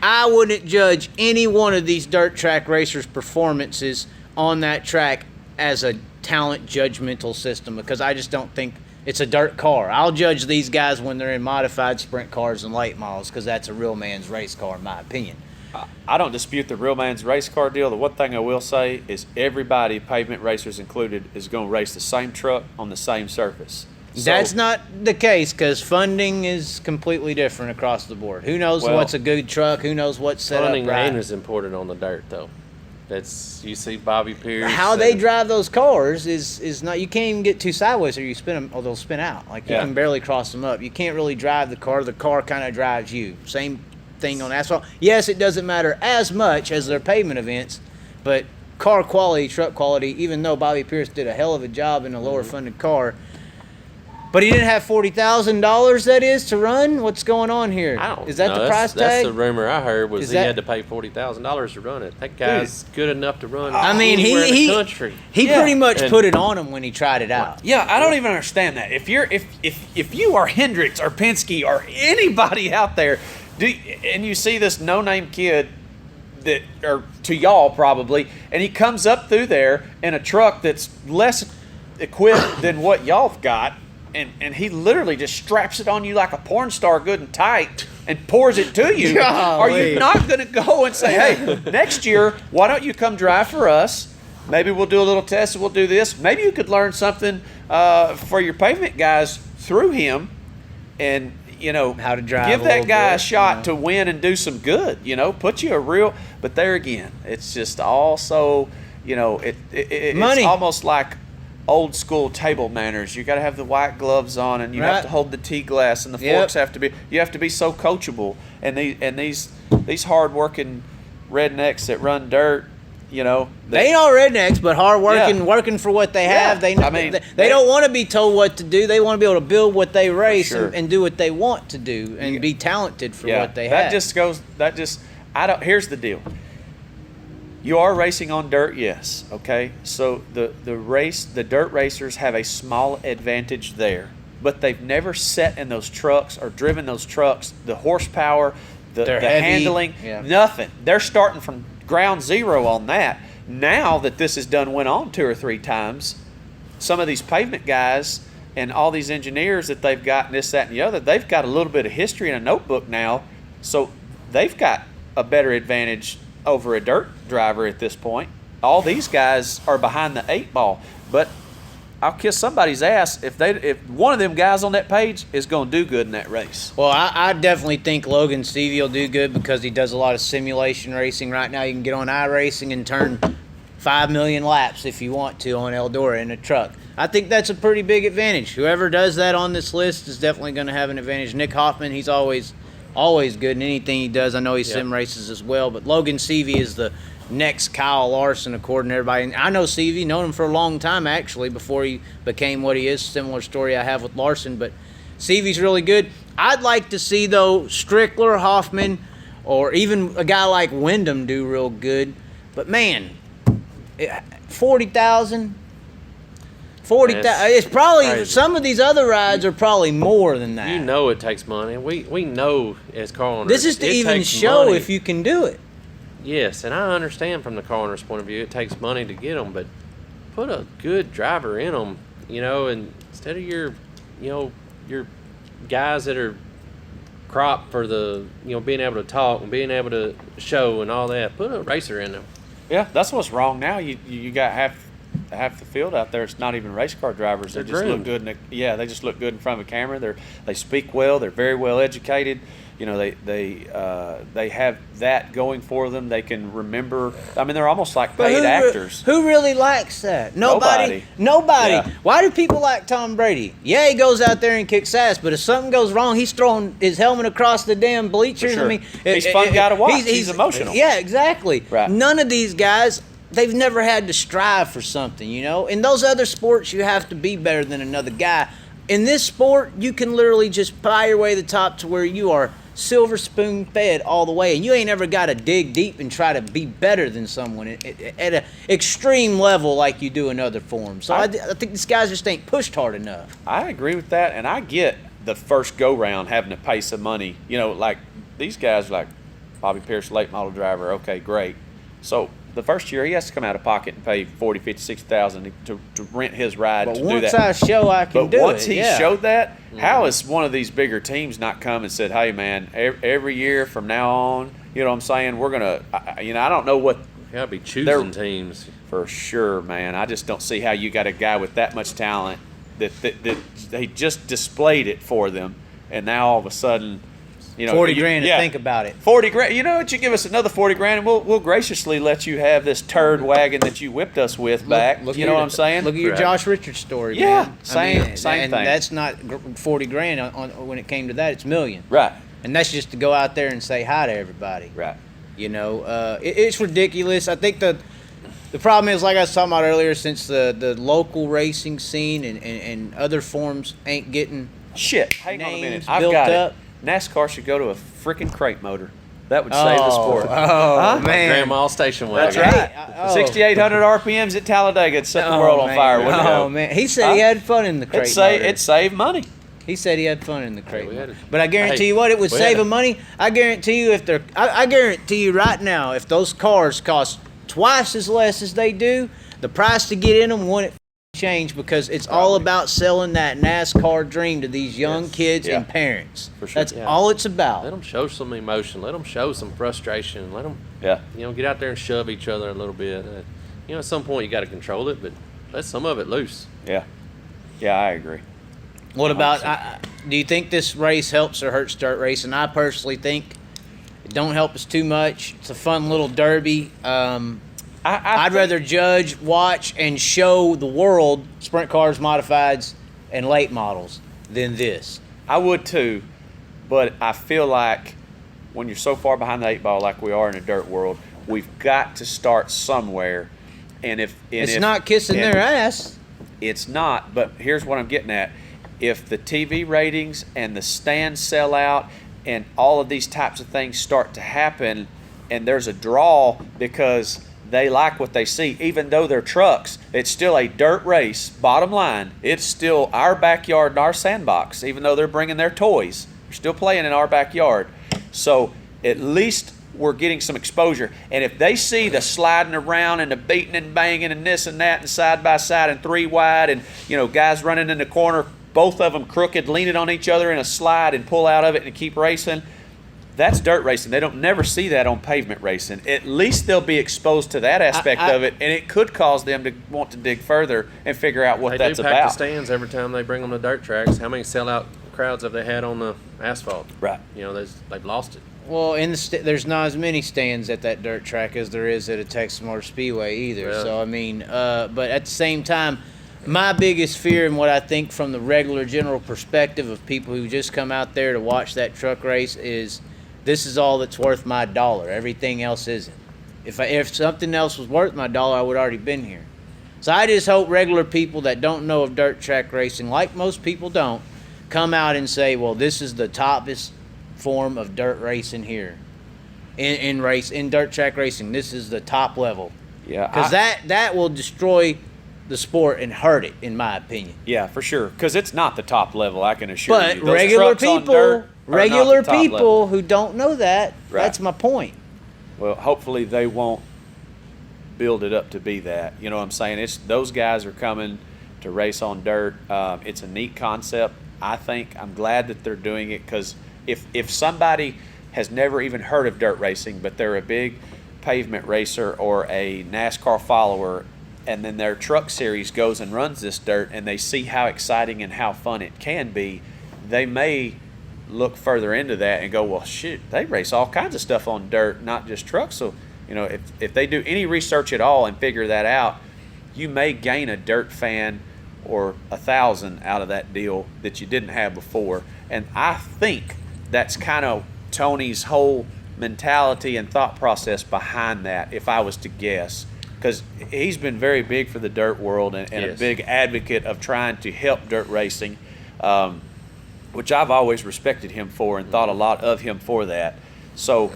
I wouldn't judge any one of these dirt track racers' performances on that track as a talent judgmental system, because I just don't think it's a dirt car. I'll judge these guys when they're in modified sprint cars and late models, because that's a real man's race car, in my opinion.
I don't dispute the real man's race car deal. The one thing I will say is everybody, pavement racers included, is going to race the same truck on the same surface. So,
that's not the case, because funding is completely different across the board. Who knows what's a good truck? Who knows what's set up
Funding
right?
is important on the dirt, though. You see Bobby Pierce.
How they drive those cars is not. You can't even get too sideways, or you spin them, or they'll spin out. Like you can barely cross them up. You can't really drive the car. The car kind of drives you. Same thing on asphalt. Yes, it doesn't matter as much as their pavement events, but car quality, truck quality. Even though Bobby Pierce did a hell of a job in a lower funded car, but he didn't have $40,000. That is to run. What's going on here? Is that the price tag?
That's the rumor I heard was he had to pay $40,000 to run it. That guy's good enough to run.
I mean,
anywhere in the country.
He pretty much put it on him when he tried it out.
Yeah, I don't even understand that. If you are Hendricks or Penske or anybody out there, and you see this no-name kid that, or to y'all probably, and he comes up through there in a truck that's less equipped than what y'all've got, and he literally just straps it on you like a porn star, good and tight, and pours it to you. Are you not going to go and say, hey, next year, why don't you come drive for us? Maybe we'll do a little test and we'll do this. Maybe you could learn something for your pavement guys through him, and
how to drive.
Give that guy a shot to win and do some good. Put you a real. But there again, it's just also, it's almost like old school table manners. You got to have the white gloves on, and you have to hold the tea glass, and the forks have to be. You have to be so coachable. And these hard working rednecks that run dirt, they
ain't all rednecks, but hard working, working for what they have. They don't want to be told what to do. They want to be able to build what they race and do what they want to do, and be talented for what they have.
Here's the deal. You are racing on dirt, yes. Okay, so the dirt racers have a small advantage there, but they've never sat in those trucks or driven those trucks. The horsepower, the handling, nothing. They're starting from ground zero on that. Now that this went on 2 or 3 times, some of these pavement guys and all these engineers that they've got, and this, that, and the other, they've got a little bit of history in a notebook now, so they've got a better advantage over a dirt driver at this point. All these guys are behind the 8 ball, but I'll kiss somebody's ass if one of them guys on that page is going to do good in that race.
Well, I definitely think Logan Seavey will do good, because he does a lot of simulation racing right now. You can get on iRacing and turn 5 million laps if you want to on Eldora in a truck. I think that's a pretty big advantage. Whoever does that on this list is definitely going to have an advantage. Nick Hoffman, he's always good in anything he does. I know he sim races as well, but Logan Seavey is the next Kyle Larson, according to everybody. And I know Seavey, known him for a long time, actually, before he became what he is. Similar story I have with Larson, but Seavey's really good. I'd like to see, though, Strickler, Hoffman, or even a guy like Wyndham do real good. But, man, 40,000... 40,000. It's probably crazy. Some of these other rides are probably more than that.
It takes money. We know as car owners.
This is to even show
money.
If you can do it.
Yes, and I understand from the car owner's point of view, it takes money to get them, but put a good driver in them, and instead of your guys that are cropped for the, being able to talk and being able to show and all that, put a racer in them.
Yeah, that's what's wrong now. You got half the field out there, it's not even race car drivers. They
They're
just look
groomed.
good. They just look good in front of a camera. They speak well. They're very well educated. You know, they have that going for them. They can remember. I mean, they're almost like paid actors.
Who really likes that? Nobody.
Yeah.
Why do people like Tom Brady? Yeah, he goes out there and kicks ass, but if something goes wrong, he's throwing his helmet across the damn bleachers.
Sure.
I mean,
He's a fun guy to watch. He's emotional.
Yeah, exactly.
Right.
None of these guys, they've never had to strive for something, you know? In those other sports, you have to be better than another guy. In this sport, you can literally just pie your way to the top to where you are silver spoon fed all the way, and you ain't ever got to dig deep and try to be better than someone at an extreme level like you do in other forms. So I think these guys just ain't pushed hard enough.
I agree with that, and I get the first go round having to pay some money. You know, like these guys, like Bobby Pierce, late model driver. Okay, great. So the first year he has to come out of pocket and pay 40, 50, 60,000 to rent his ride
But
to do
once
that.
I show I can do it,
Once he
yeah.
showed that, how is one of these bigger teams not come and said, "Hey, man, every year from now on, you know what I'm saying? We're gonna, I don't know what."
You gotta be choosing teams.
For sure, man. I just don't see how you got a guy with that much talent that he just displayed it for them, and now all of a sudden, you know,
40 grand to think about it.
40 grand. You know what? You give us another 40 grand, and we'll graciously let you have this turd wagon that you whipped us with back.
Look
You know what I'm saying?
Look at your
Right.
Josh Richards story,
Yeah,
man.
same
and
thing.
that's not 40 grand on when it came to that. It's million.
Right.
And that's just to go out there and say hi to everybody.
Right.
You know, it's ridiculous. I think the problem is, like I was talking about earlier, since the local racing scene and other forms ain't getting
Shit. Hang on a minute.
names
I've
built
got
up.
it. NASCAR should go to a freaking crate motor. That would save the sport.
Oh,
Huh?
man.
Grandma station wagon.
That's right.
Oh.
6,800 RPMs at Talladega. It set the world on
man.
fire. Wouldn't it?
Oh, man. He said he
Huh?
had fun in the crate.
It saved money.
He said he had fun in the crate.
we had
motor.
it.
But I guarantee
Hey,
you what, it would
we
save
had
him money. I guarantee you I guarantee you right now, if those cars cost twice as less as they do, the price to get in them wouldn't change, because it's all about selling that NASCAR dream to these young kids
Yeah.
and parents.
For sure.
That's
Yeah.
all it's about.
Let them show some emotion. Let them show some frustration. Let them,
Yeah.
get out there and shove each other a little bit. At some point you got to control it, but let some of it loose.
Yeah. Yeah, I agree.
What about, do you think this race helps or hurts dirt racing? I personally think it don't help us too much. It's a fun little derby. I'd
think-
rather judge, watch, and show the world sprint cars, modifieds, and late models than this.
I would too, but I feel like when you're so far behind the eight ball like we are in the dirt world, we've got to start somewhere. And if
It's not kissing their ass.
It's not, but here's what I'm getting at. If the TV ratings and the stands sell out and all of these types of things start to happen, and there's a draw because they like what they see, even though they're trucks, it's still a dirt race. Bottom line, it's still our backyard and our sandbox, even though they're bringing their toys. They're still playing in our backyard. So at least we're getting some exposure. And if they see the sliding around and the beating and banging and this and that and side by side and three wide and, guys running in the corner, both of them crooked, leaning on each other in a slide and pull out of it and keep racing, that's dirt racing. They don't never see that on pavement racing. At least they'll be exposed to that aspect of it, and it could cause them to want to dig further and figure out what
They
that's
do pack
about.
the stands every time they bring them to dirt tracks. How many sellout crowds have they had on the asphalt?
Right.
They've lost it.
Well, there's not as many stands at that dirt track as there is at a Texas Motor Speedway either.
Yeah.
So, but at the same time, my biggest fear and what I think from the regular general perspective of people who just come out there to watch that truck race is this is all that's worth my dollar. Everything else isn't. If something else was worth my dollar, I would already been here. So I just hope regular people that don't know of dirt track racing, like most people don't, come out and say, well, this is the toppest form of dirt racing here. In dirt track racing, this is the top level.
Yeah,
Because that will destroy the sport and hurt it, in my opinion.
Yeah, for sure. Because it's not the top level, I can assure
But
you. Those
regular
trucks on
people,
dirt are not the top level.
who don't know that,
Right.
that's my point.
Well, hopefully they won't build it up to be that. You know what I'm saying? Those guys are coming to race on dirt. It's a neat concept. I'm glad that they're doing it, because if somebody has never even heard of dirt racing, but they're a big pavement racer or a NASCAR follower, and then their truck series goes and runs this dirt, and they see how exciting and how fun it can be, they may look further into that and go, well, shit, they race all kinds of stuff on dirt, not just trucks. So, you know, if they do any research at all and figure that out, you may gain a dirt fan or 1,000 out of that deal that you didn't have before. And I think that's kind of Tony's whole mentality and thought process behind that, if I was to guess. Because he's been very big for the dirt world and a big advocate of trying to help dirt racing, which I've always respected him for and thought a lot of him for that. So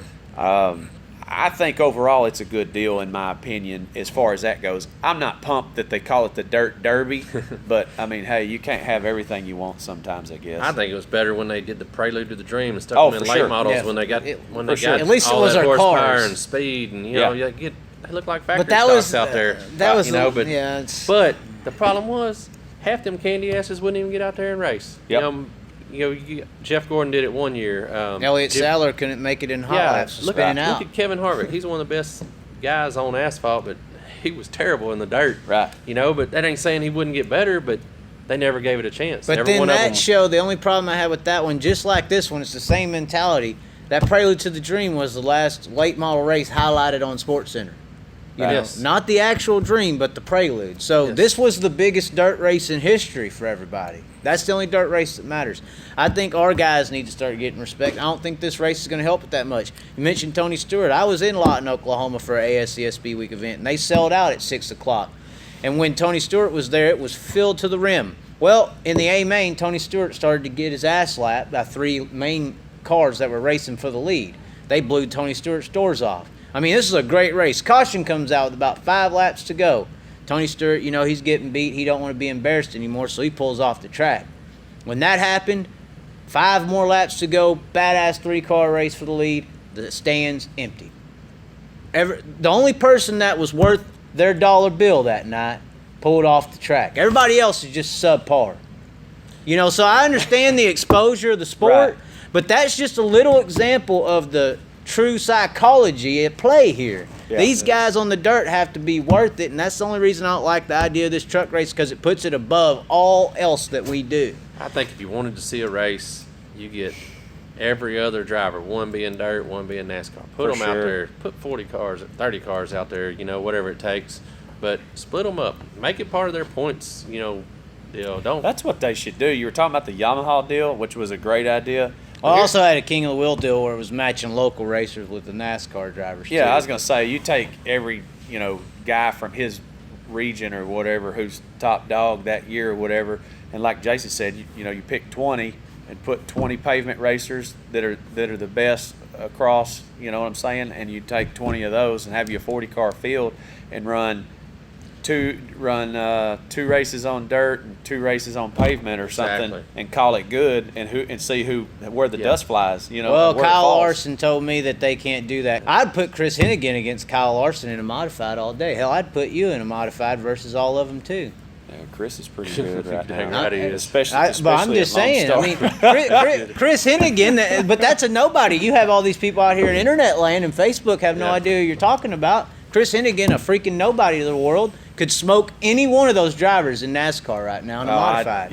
I think overall it's a good deal in my opinion as far as that goes. I'm not pumped that they call it the Dirt Derby, but I mean, hey, you can't have everything you want sometimes, I guess.
I think it was better when they did the Prelude to the Dream and stuff in late models when they got
At least
all
it was
that
our
horsepower
cars
and speed and you know they look like factory
but that
stocks
was
out there.
That was
you know, but but the problem was half them candy asses wouldn't even get out there and race.
Yep.
Jeff Gordon did it one year.
Elliott Sadler couldn't make it in hot laps.
Look at Kevin Harvick. He's one of the best guys on asphalt, but he was terrible in the dirt.
Right.
You know, but that ain't saying he wouldn't get better, but they never gave it a chance.
But then that show, the only problem I had with that one, just like this one, it's the same mentality. That Prelude to the Dream was the last late model race highlighted on SportsCenter. You know, not the actual Dream, but the Prelude. So this was the biggest dirt race in history for everybody. That's the only dirt race that matters. I think our guys need to start getting respect. I don't think this race is going to help it that much. You mentioned Tony Stewart. I was in Lawton, Oklahoma for an ASCSB week event, and they sold out at 6 o'clock. And when Tony Stewart was there, it was filled to the rim. Well, in the A main, Tony Stewart started to get his ass slapped by 3 main cars that were racing for the lead. They blew Tony Stewart's doors off. I mean, this is a great race. Caution comes out with about 5 laps to go. Tony Stewart, you know, he's getting beat. He don't want to be embarrassed anymore, so he pulls off the track. When that happened, 5 more laps to go, badass 3-car race for the lead, the stands empty. The only person that was worth their dollar bill that night pulled off the track. Everybody else is just subpar. You know, so I understand the exposure of the sport, but that's just a little example of the true psychology at play here. Yeah, these guys on the dirt have to be worth it, and that's the only reason I don't like the idea of this truck race, because it puts it above all else that we do.
I think if you wanted to see a race, you get every other driver, one being dirt, one being NASCAR. Put them out there. Put 40 cars, 30 cars out there, you know, whatever it takes. But split them up. Make it part of their points, you know, deal. Don't.
That's what they should do. You were talking about the Yamaha deal, which was a great idea.
Well, I also had a King of the Wheel deal where it was matching local racers with the NASCAR drivers.
Yeah,
too.
I was going to say, you take every, you know, guy from his region or whatever who's top dog that year or whatever, and like Jason said, you know, you pick 20 and put 20 pavement racers that are the best across, you know what I'm saying, and you take 20 of those and have you a 40-car field and run two races on dirt and 2 races on pavement or something, and call it good, and see where the dust flies. You know.
Well, Kyle Larson told me that they can't do that. I'd put Chris Hennigan against Kyle Larson in a modified all day. Hell, I'd put you in a modified versus all of them too.
Yeah, Chris is pretty good right now.
Right, he is.
Especially
but I'm just saying. I mean, Chris Hennigan, but that's a nobody. You have all these people out here in internet land and Facebook have no idea who you're talking about. Chris Hennigan, a freaking nobody to the world, could smoke any one of those drivers in NASCAR right now in a modified.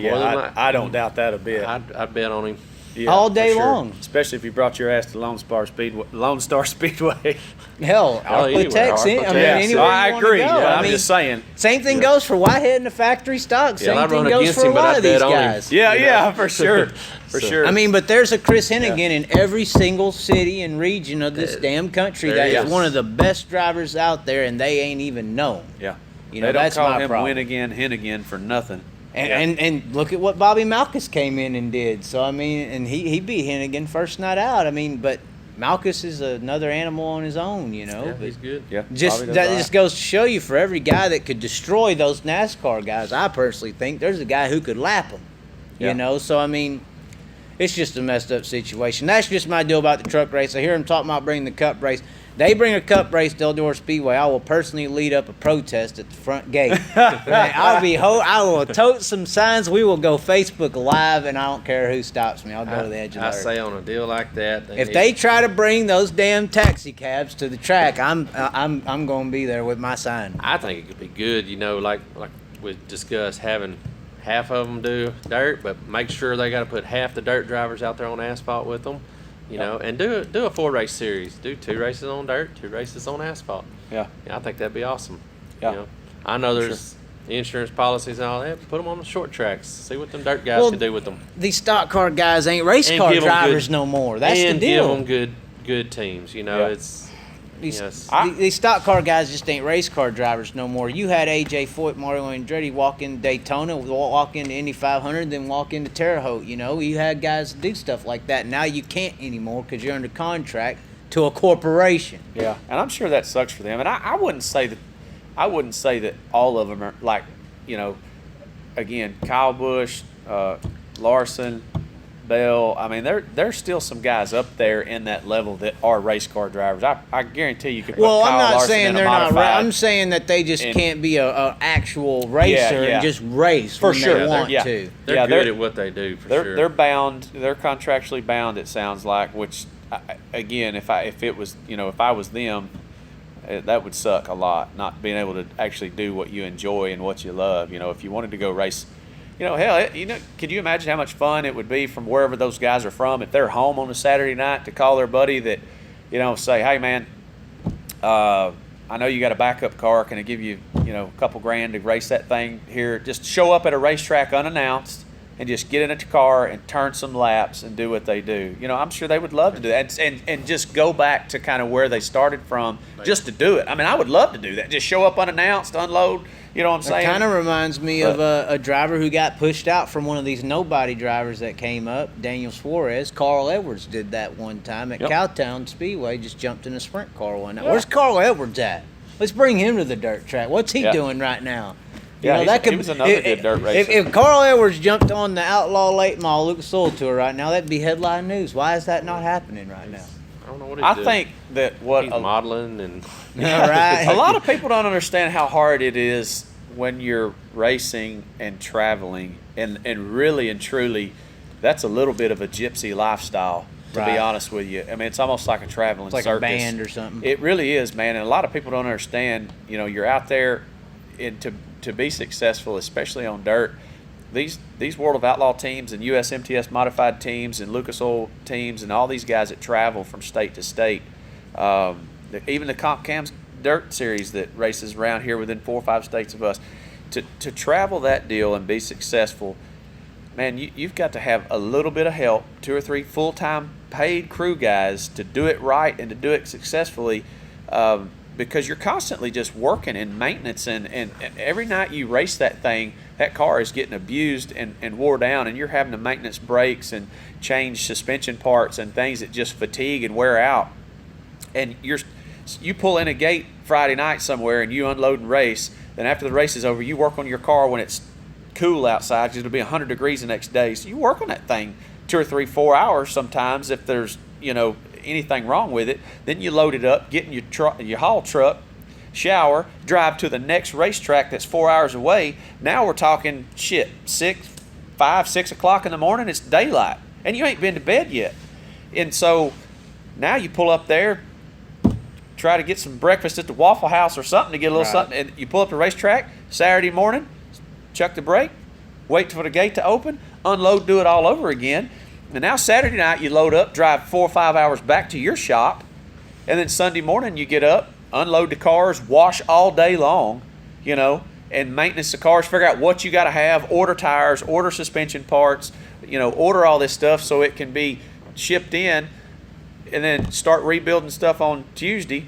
I don't doubt that a bit.
I'd bet on him.
Yeah,
all day long.
Especially if you brought your ass to Lone Star Speedway.
Hell, Arclitex.
I agree. Yeah, I'm just saying.
Same thing goes for Whitehead and the factory stock. Same thing goes for a lot of these guys.
Yeah, for sure. For sure.
I mean, but there's a Chris Hennigan in every single city and region of this damn country that is one of the best drivers out there, and they ain't even known.
Yeah.
You know,
they don't
that's
call
my
him
problem.
Hennigan for nothing.
And look at what Bobby Malkus came in and did. So, I mean, and he beat Hennigan first night out. I mean, but Malkus is another animal on his own, you know.
Yeah,
but
he's good.
Yeah,
just goes to show you, for every guy that could destroy those NASCAR guys, I personally think there's a guy who could lap them, you know. So, I mean, It's just a messed up situation. That's just my deal about the truck race. I hear them talking about bringing the cup race. They bring a cup race to Eldora Speedway, I will personally lead up a protest at the front gate. I will tote some signs. We will go Facebook Live, and I don't care who stops me. I'll go to the edge of the earth.
I say on a deal like that,
if they try to bring those damn taxi cabs to the track, I'm going to be there with my sign.
I think it could be good, like we discussed, having half of them do dirt, but make sure they got to put half the dirt drivers out there on asphalt with them. And do a 4-race series. Do 2 races on dirt, 2 races on asphalt.
Yeah,
I think that'd be awesome.
Yeah,
I know there's insurance policies and all that. Put them on the short tracks. See what them dirt guys can do with them.
These stock car guys ain't race car drivers no more. That's the deal.
And give them good teams. It's.
These stock car guys just ain't race car drivers no more. You had AJ Foyt, Mario Andretti walk in Daytona, walk into Indy 500, then walk into Terre Haute. You had guys do stuff like that. Now you can't anymore because you're under contract to a corporation.
Yeah, and I'm sure that sucks for them. And I wouldn't say that all of them are like, again, Kyle Busch, Larson, Bell. I mean, there's still some guys up there in that level that are race car drivers. I guarantee you could put Kyle
I'm not
Larson
saying
in
they're
a
not.
modified.
I'm saying that they just can't be a actual racer and just race
for
when
sure.
they want to.
They're good at what they do. Sure.
They're bound. They're contractually bound. It sounds like. Which, again, if I was them, that would suck a lot. Not being able to actually do what you enjoy and what you love. If you wanted to go race. Hell, could you imagine how much fun it would be from wherever those guys are from if they're home on a Saturday night to call their buddy that, say, hey, man, I know you got a backup car. Can I give you, a couple grand to race that thing here? Just show up at a racetrack unannounced and just get in a car and turn some laps and do what they do. I'm sure they would love to do that and just go back to kind of where they started from just to do it. I mean, I would love to do that. Just show up unannounced, unload. You know what I'm saying?
It kind of reminds me of a driver who got pushed out from one of these nobody drivers that came up, Daniel Suarez. Carl Edwards did that one time at Cowtown Speedway, just jumped in a sprint car one night. Where's Carl Edwards at? Let's bring him to the dirt track. What's he doing right now?
He was another good dirt racer.
If Carl Edwards jumped on the Outlaw Late Model Lucas Oil Tour right now, that'd be headline news. Why is that not happening right now?
I don't know what he's doing.
think that
he's modeling and
right.
A lot of people don't understand how hard it is when you're racing and traveling, and really and truly, that's a little bit of a gypsy lifestyle. To be honest with you, I mean, it's almost like a traveling
it's like
circus.
a band or something.
It really is, man. And a lot of people don't understand. You're out there, to be successful, especially on dirt. These World of Outlaw teams and USMTS modified teams and Lucas Oil teams and all these guys that travel from state to state, even the Comp Cams Dirt Series that races around here within 4 or 5 states of us, to travel that deal and be successful, man, you've got to have a little bit of help, 2 or 3 full-time paid crew guys to do it right and to do it successfully, because you're constantly just working and maintenance, and every night you race that thing, that car is getting abused and wore down, and you're having to maintenance brakes and change suspension parts and things that just fatigue and wear out. And you pull in a gate Friday night somewhere and you unload and race, then after the race is over, you work on your car when it's cool outside, because it'll be 100 degrees the next day. So you work on that thing 2 or 3, 4 hours sometimes if there's anything wrong with it. Then you load it up, get in your haul truck, shower, drive to the next racetrack that's 4 hours away. Now we're talking 5, 6 o'clock in the morning. It's daylight, and you ain't been to bed yet. And so now you pull up there, try to get some breakfast at the Waffle House or something to get a little something. And you pull up the racetrack Saturday morning, chuck the brake, wait for the gate to open, unload, do it all over again. And now Saturday night you load up, drive 4 or 5 hours back to your shop, and then Sunday morning you get up, unload the cars, wash all day long, and maintenance the cars, figure out what you got to have, order tires, order suspension parts, order all this stuff so it can be shipped in, and then start rebuilding stuff on Tuesday.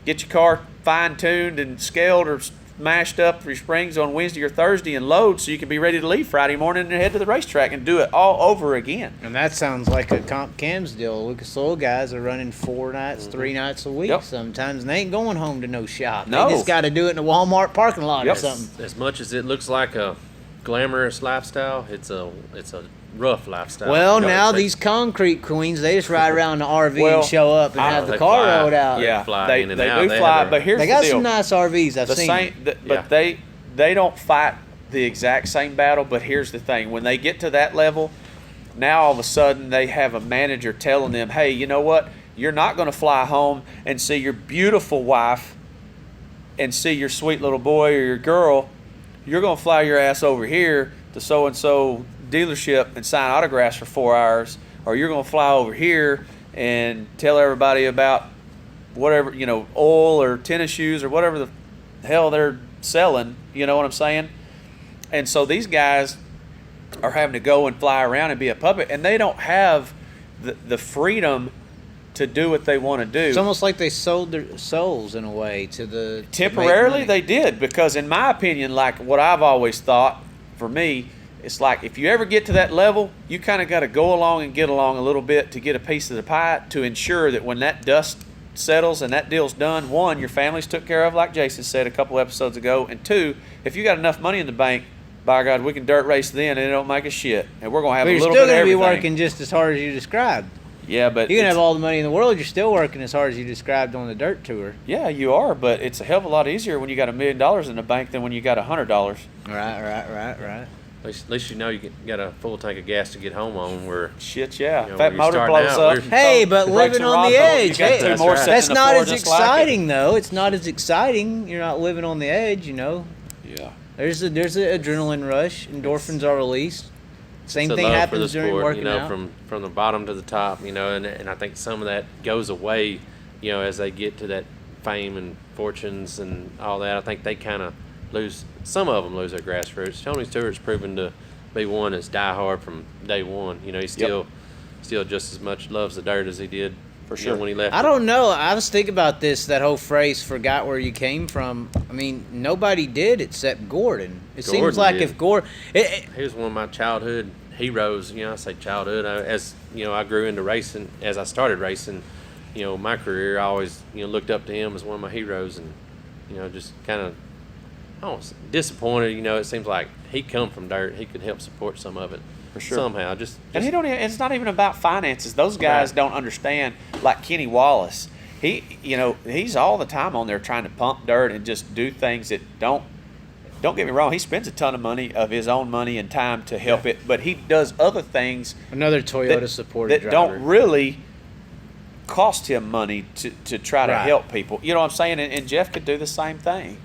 Get your car fine-tuned and scaled or smashed up for your springs on Wednesday or Thursday and load so you can be ready to leave Friday morning and head to the racetrack and do it all over again.
And that sounds like a Comp Cams deal. Lucas Oil guys are running 4 nights, 3 nights a week sometimes, and they ain't going home to no shop.
No.
They just got to do it in a Walmart parking lot or something.
As much as it looks like a glamorous lifestyle, it's a rough lifestyle.
Well,
You know,
now
they-
these concrete queens, they just ride around the RV
Well,
and show up and have the
they
car
fly.
rode out.
Yeah,
fly
they
in and
do
out. They
fly,
have
but here's
They
the
got
deal.
some nice RVs. I've
the
seen
same,
them.
but
Yeah.
they don't fight the exact same battle. But here's the thing: when they get to that level, now all of a sudden they have a manager telling them, "Hey, you know what? You're not going to fly home and see your beautiful wife and see your sweet little boy or your girl. You're going to fly your ass over here to so and so dealership and sign autographs for 4 hours, or you're going to fly over here and tell everybody about whatever, oil or tennis shoes or whatever the hell they're selling." You know what I'm saying? And so these guys are having to go and fly around and be a puppet, and they don't have the freedom to do what they want to do.
It's almost like they sold their souls in a way to the
Temporarily,
to make
they did, because in my opinion, like what I've always thought, for me, it's like if you ever get to that level, you kind of got to go along and get along a little bit to get a piece of the pie to ensure that when that dust settles and that deal's done, one, your family's took care of, like Jason said a couple episodes ago, and two, if you got enough money in the bank, by God, we can dirt race then, and it don't make a shit, and we're gonna have
But
a
you're
little
still
bit of
going to be
everything.
working just as hard as you described.
Yeah, but
You can
it's-
have all the money in the world. You're still working as hard as you described on the dirt tour.
Yeah, you are, but it's a hell of a lot easier when you got $1 million in the bank than when you got $100.
Right.
At least you know you got a full tank of gas to get home on. Where
Shit, yeah.
You know,
If that
when you're
motor
starting
blows
out,
up.
we're-
Hey, but
brakes
living
and
on
rod
the
blow,
edge,
you got
hey,
two
that's
more
right.
sitting
that's
in the
not
floor
as
just like it.
exciting though. It's not as exciting. You're not living on the edge,
Yeah.
There's an adrenaline rush. Endorphins are released. Same
it's a
thing
love for the
happens during
sport,
working out.
from the bottom to the top, and I think some of that goes away, as they get to that fame and fortunes and all that. I think they kind of some of them lose their grassroots. Tony Stewart's proven to be one that's diehard from day one. He still just as much loves the dirt as he did
For sure.
when he left.
I don't know. I was thinking about this, that whole phrase, forgot where you came from. I mean, nobody did except Gordon. It seems
Gordon
like
did.
if Gordon...
He was one of my childhood heroes. I say childhood. I grew into racing. As I started racing, my career, I always, looked up to him as one of my heroes, and, just kind of, disappointed. It seems like he come from dirt. He could help support some of it.
For sure.
Somehow,
And he don't. It's not even about finances. Those guys
Right.
don't understand. Like Kenny Wallace, he's all the time on there trying to pump dirt and just do things that don't. Don't get me wrong. He spends a ton of money of his own money and time to help it, but he does other things
Another Toyota
that,
supported
that
driver.
don't really cost him money to try to
Right.
help people. You know what I'm saying? And Jeff could do the same thing.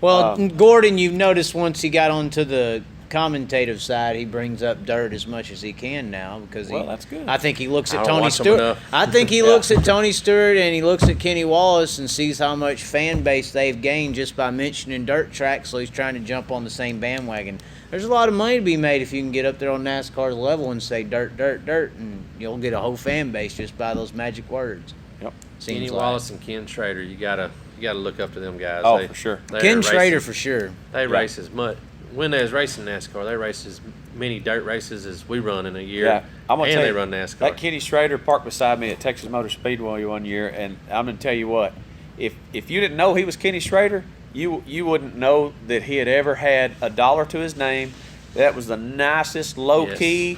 Well, Gordon, you've noticed once he got onto the commentative side, he brings up dirt as much as he can now because
Well, that's good.
I think he looks
I
at
don't
Tony
watch him
Stewart.
enough.
I think he looks at Tony Stewart and he looks at Kenny Wallace and sees how much fan base they've gained just by mentioning dirt tracks. So he's trying to jump on the same bandwagon. There's a lot of money to be made if you can get up there on NASCAR's level and say dirt, dirt, dirt, and you'll get a whole fan base just by those magic words.
Yep.
Seems
Kenny
like.
Wallace and Ken Schrader, you gotta look up to them guys.
Oh, for sure.
they're
Ken
racing-
Schrader for sure.
They race as much. When they was racing NASCAR, they raced as many dirt races as we run in a year.
Yeah, I'm gonna
and
tell
they
you,
run NASCAR.
That Kenny Schrader parked beside me at Texas Motor Speedway one year, and I'm gonna tell you what, if you didn't know he was Kenny Schrader, you wouldn't know that he had ever had a dollar to his name. That was the nicest, low key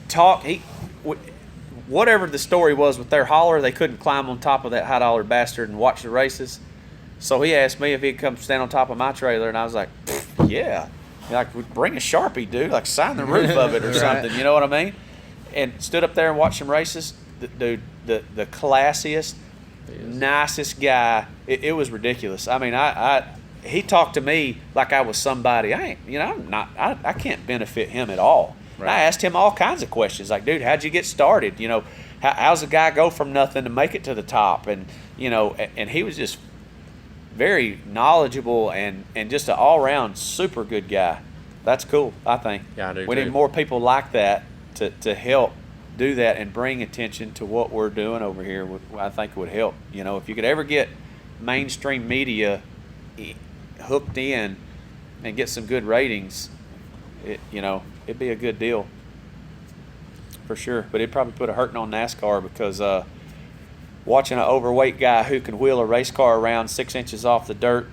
talk. Whatever the story was with their hauler, they couldn't climb on top of that high dollar bastard and watch the races. So he asked me if he'd come stand on top of my trailer, and I was like, yeah. Like, bring a Sharpie, dude. Like, sign the roof of it or
Right.
something. You know what I mean? And stood up there and watched some races. The classiest, nicest guy. It was ridiculous. I mean, he talked to me like I was somebody. I can't benefit him at all. And I asked him all kinds of questions. Like, dude, how'd you get started? How's a guy go from nothing to make it to the top? And, and he was just very knowledgeable and just an all-around super good guy. That's cool, I think.
Yeah, I do
We
too.
need more people like that to help do that and bring attention to what we're doing over here. I think would help. If you could ever get mainstream media hooked in and get some good ratings, it'd be a good deal for sure. But it'd probably put a hurting on NASCAR because watching an overweight guy who can wheel a race car around 6 inches off the dirt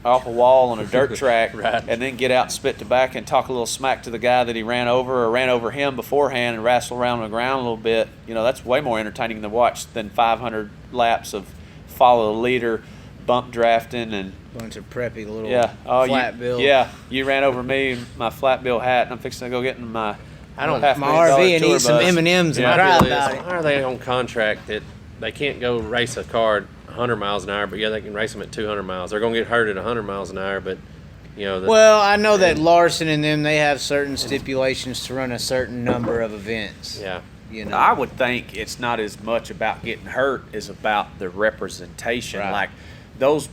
off a wall on a dirt track,
Right.
and then get out and spit tobacco and talk a little smack to the guy that he ran over or ran over him beforehand and wrestle around on the ground a little bit. You know, that's way more entertaining to watch than 500 laps of follow the leader, bump drafting, and
Bunch of preppy little
flat
bill.
Yeah, you ran over me in my flat bill hat, and I'm fixing to go get in my
I don't-
My RV and eat some M&Ms and
My
cry
deal
about
is,
it.
why are they on contract that they can't go race a car 100 miles an hour, but yeah, they can race them at 200 miles. They're going to get hurt at 100 miles an hour, but you know.
Well, I know that Larson and them, they have certain stipulations to run a certain number of events.
Yeah.
You know.
I would think it's not as much about getting hurt as about the representation.
Right.
Like those,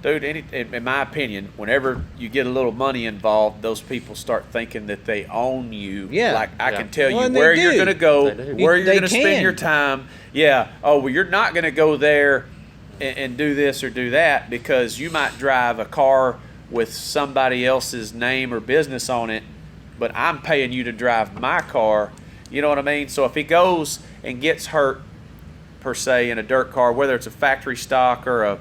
dude. In my opinion, whenever you get a little money involved, those people start thinking that they own you.
Yeah.
Like I
Yeah.
can tell
Well,
you
and they
where
do.
you're going to go,
They do.
where you're
They
going to spend
can.
your time. Yeah. Oh, well, you're not going to go there and do this or do that because you might drive a car with somebody else's name or business on it, but I'm paying you to drive my car. You know what I mean? So if he goes and gets hurt, per se, in a dirt car, whether it's a factory stock or a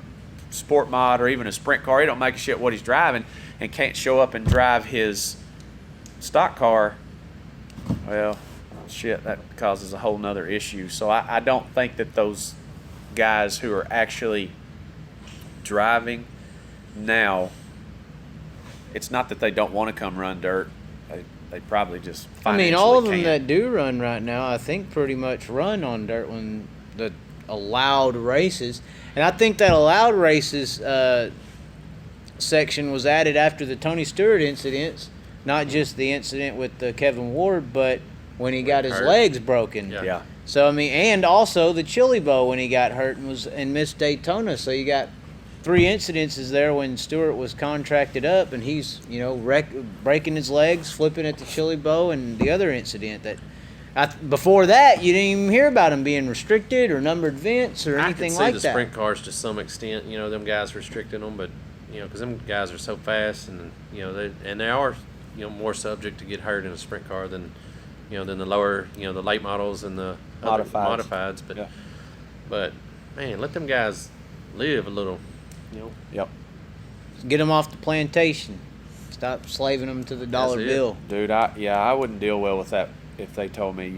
sport mod or even a sprint car, he don't make a shit what he's driving and can't show up and drive his stock car, well, shit, that causes a whole nother issue. So I don't think that those guys who are actually driving now, it's not that they don't want to come run dirt. They probably just
I mean, all of them
can't.
that do run right now, I think pretty much run on dirt when the allowed races. And I think that allowed races section was added after the Tony Stewart incidents, not just the incident with Kevin Ward, but when he got his
Hurt.
legs broken.
Yeah.
So I mean, and also the Chili Bowl when he got hurt and missed Daytona. So you got 3 incidences there when Stewart was contracted up, and he's breaking his legs, flipping at the Chili Bowl, and the other incident that before that you didn't even hear about him being restricted or numbered events or anything
I
like
can see the
that.
sprint cars to some extent. You know, them guys restricting them, but you know, because them guys are so fast, and you know, they are more subject to get hurt in a sprint car than than the lower the late models and the other modifieds. But
Yeah.
but man, let them guys live a little.
Yep.
Get them off the plantation. Stop slaving them to the dollar
it.
bill.
Dude, I wouldn't deal well with that if they told me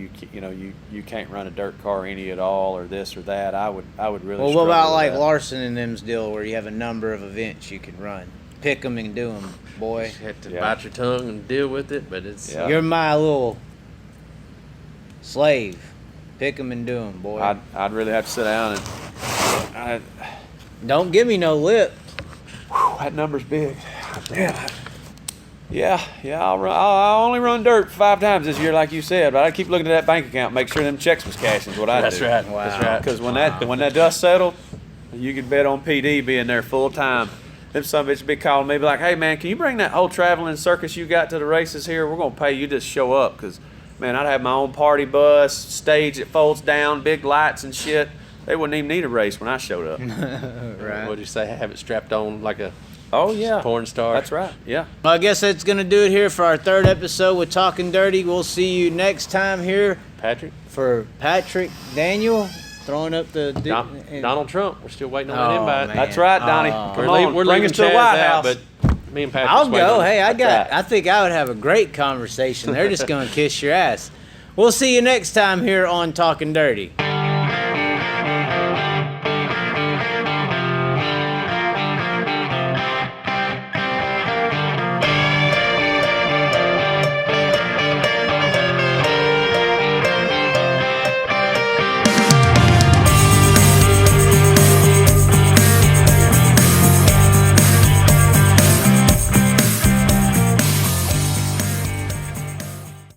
you can't run a dirt car any at all or this or that. I would really.
Well, what
struggle
about
with
like
that.
Larson and them's deal where you have a number of events you can run? Pick them and do them, boy.
You have to
Yeah.
bite your tongue and deal with it, but it's
Yeah.
You're my little slave. Pick them and do them, boy.
I'd really have to sit down and
Don't give me no lip.
that number's big. Yeah. I'll only run dirt 5 times this year, like you said. But I keep looking at that bank account, make sure them checks was cashing. Is what I
That's
do.
right.
Wow.
That's right.
Because when that dust settled, you can bet on PD being there full time. Them some bitch be calling me, be like, "Hey man, can you bring that whole traveling circus you got to the races here? We're gonna pay you just show up." Because man, I'd have my own party bus, stage that folds down, big lights and shit. They wouldn't even need a race when I showed up.
Right.
What'd you say? Have it strapped on like a
Oh yeah,
porn star?
that's right. Yeah.
Well, I guess that's going to do it here for our 3rd episode with Talking Dirty. We'll see you next time here
Patrick?
for Patrick Daniel throwing up the...
Donald Trump. We're still waiting on
Oh,
that invite.
man.
That's right, Donnie.
Oh.
Come
We're
on,
we're
bring
leaving
us to the
Chaz
White
out,
House.
but me and Patrick.
I'll go. Hey,
That's right.
I think I would have a great conversation. They're just going to kiss your ass. We'll see you next time here on Talking Dirty.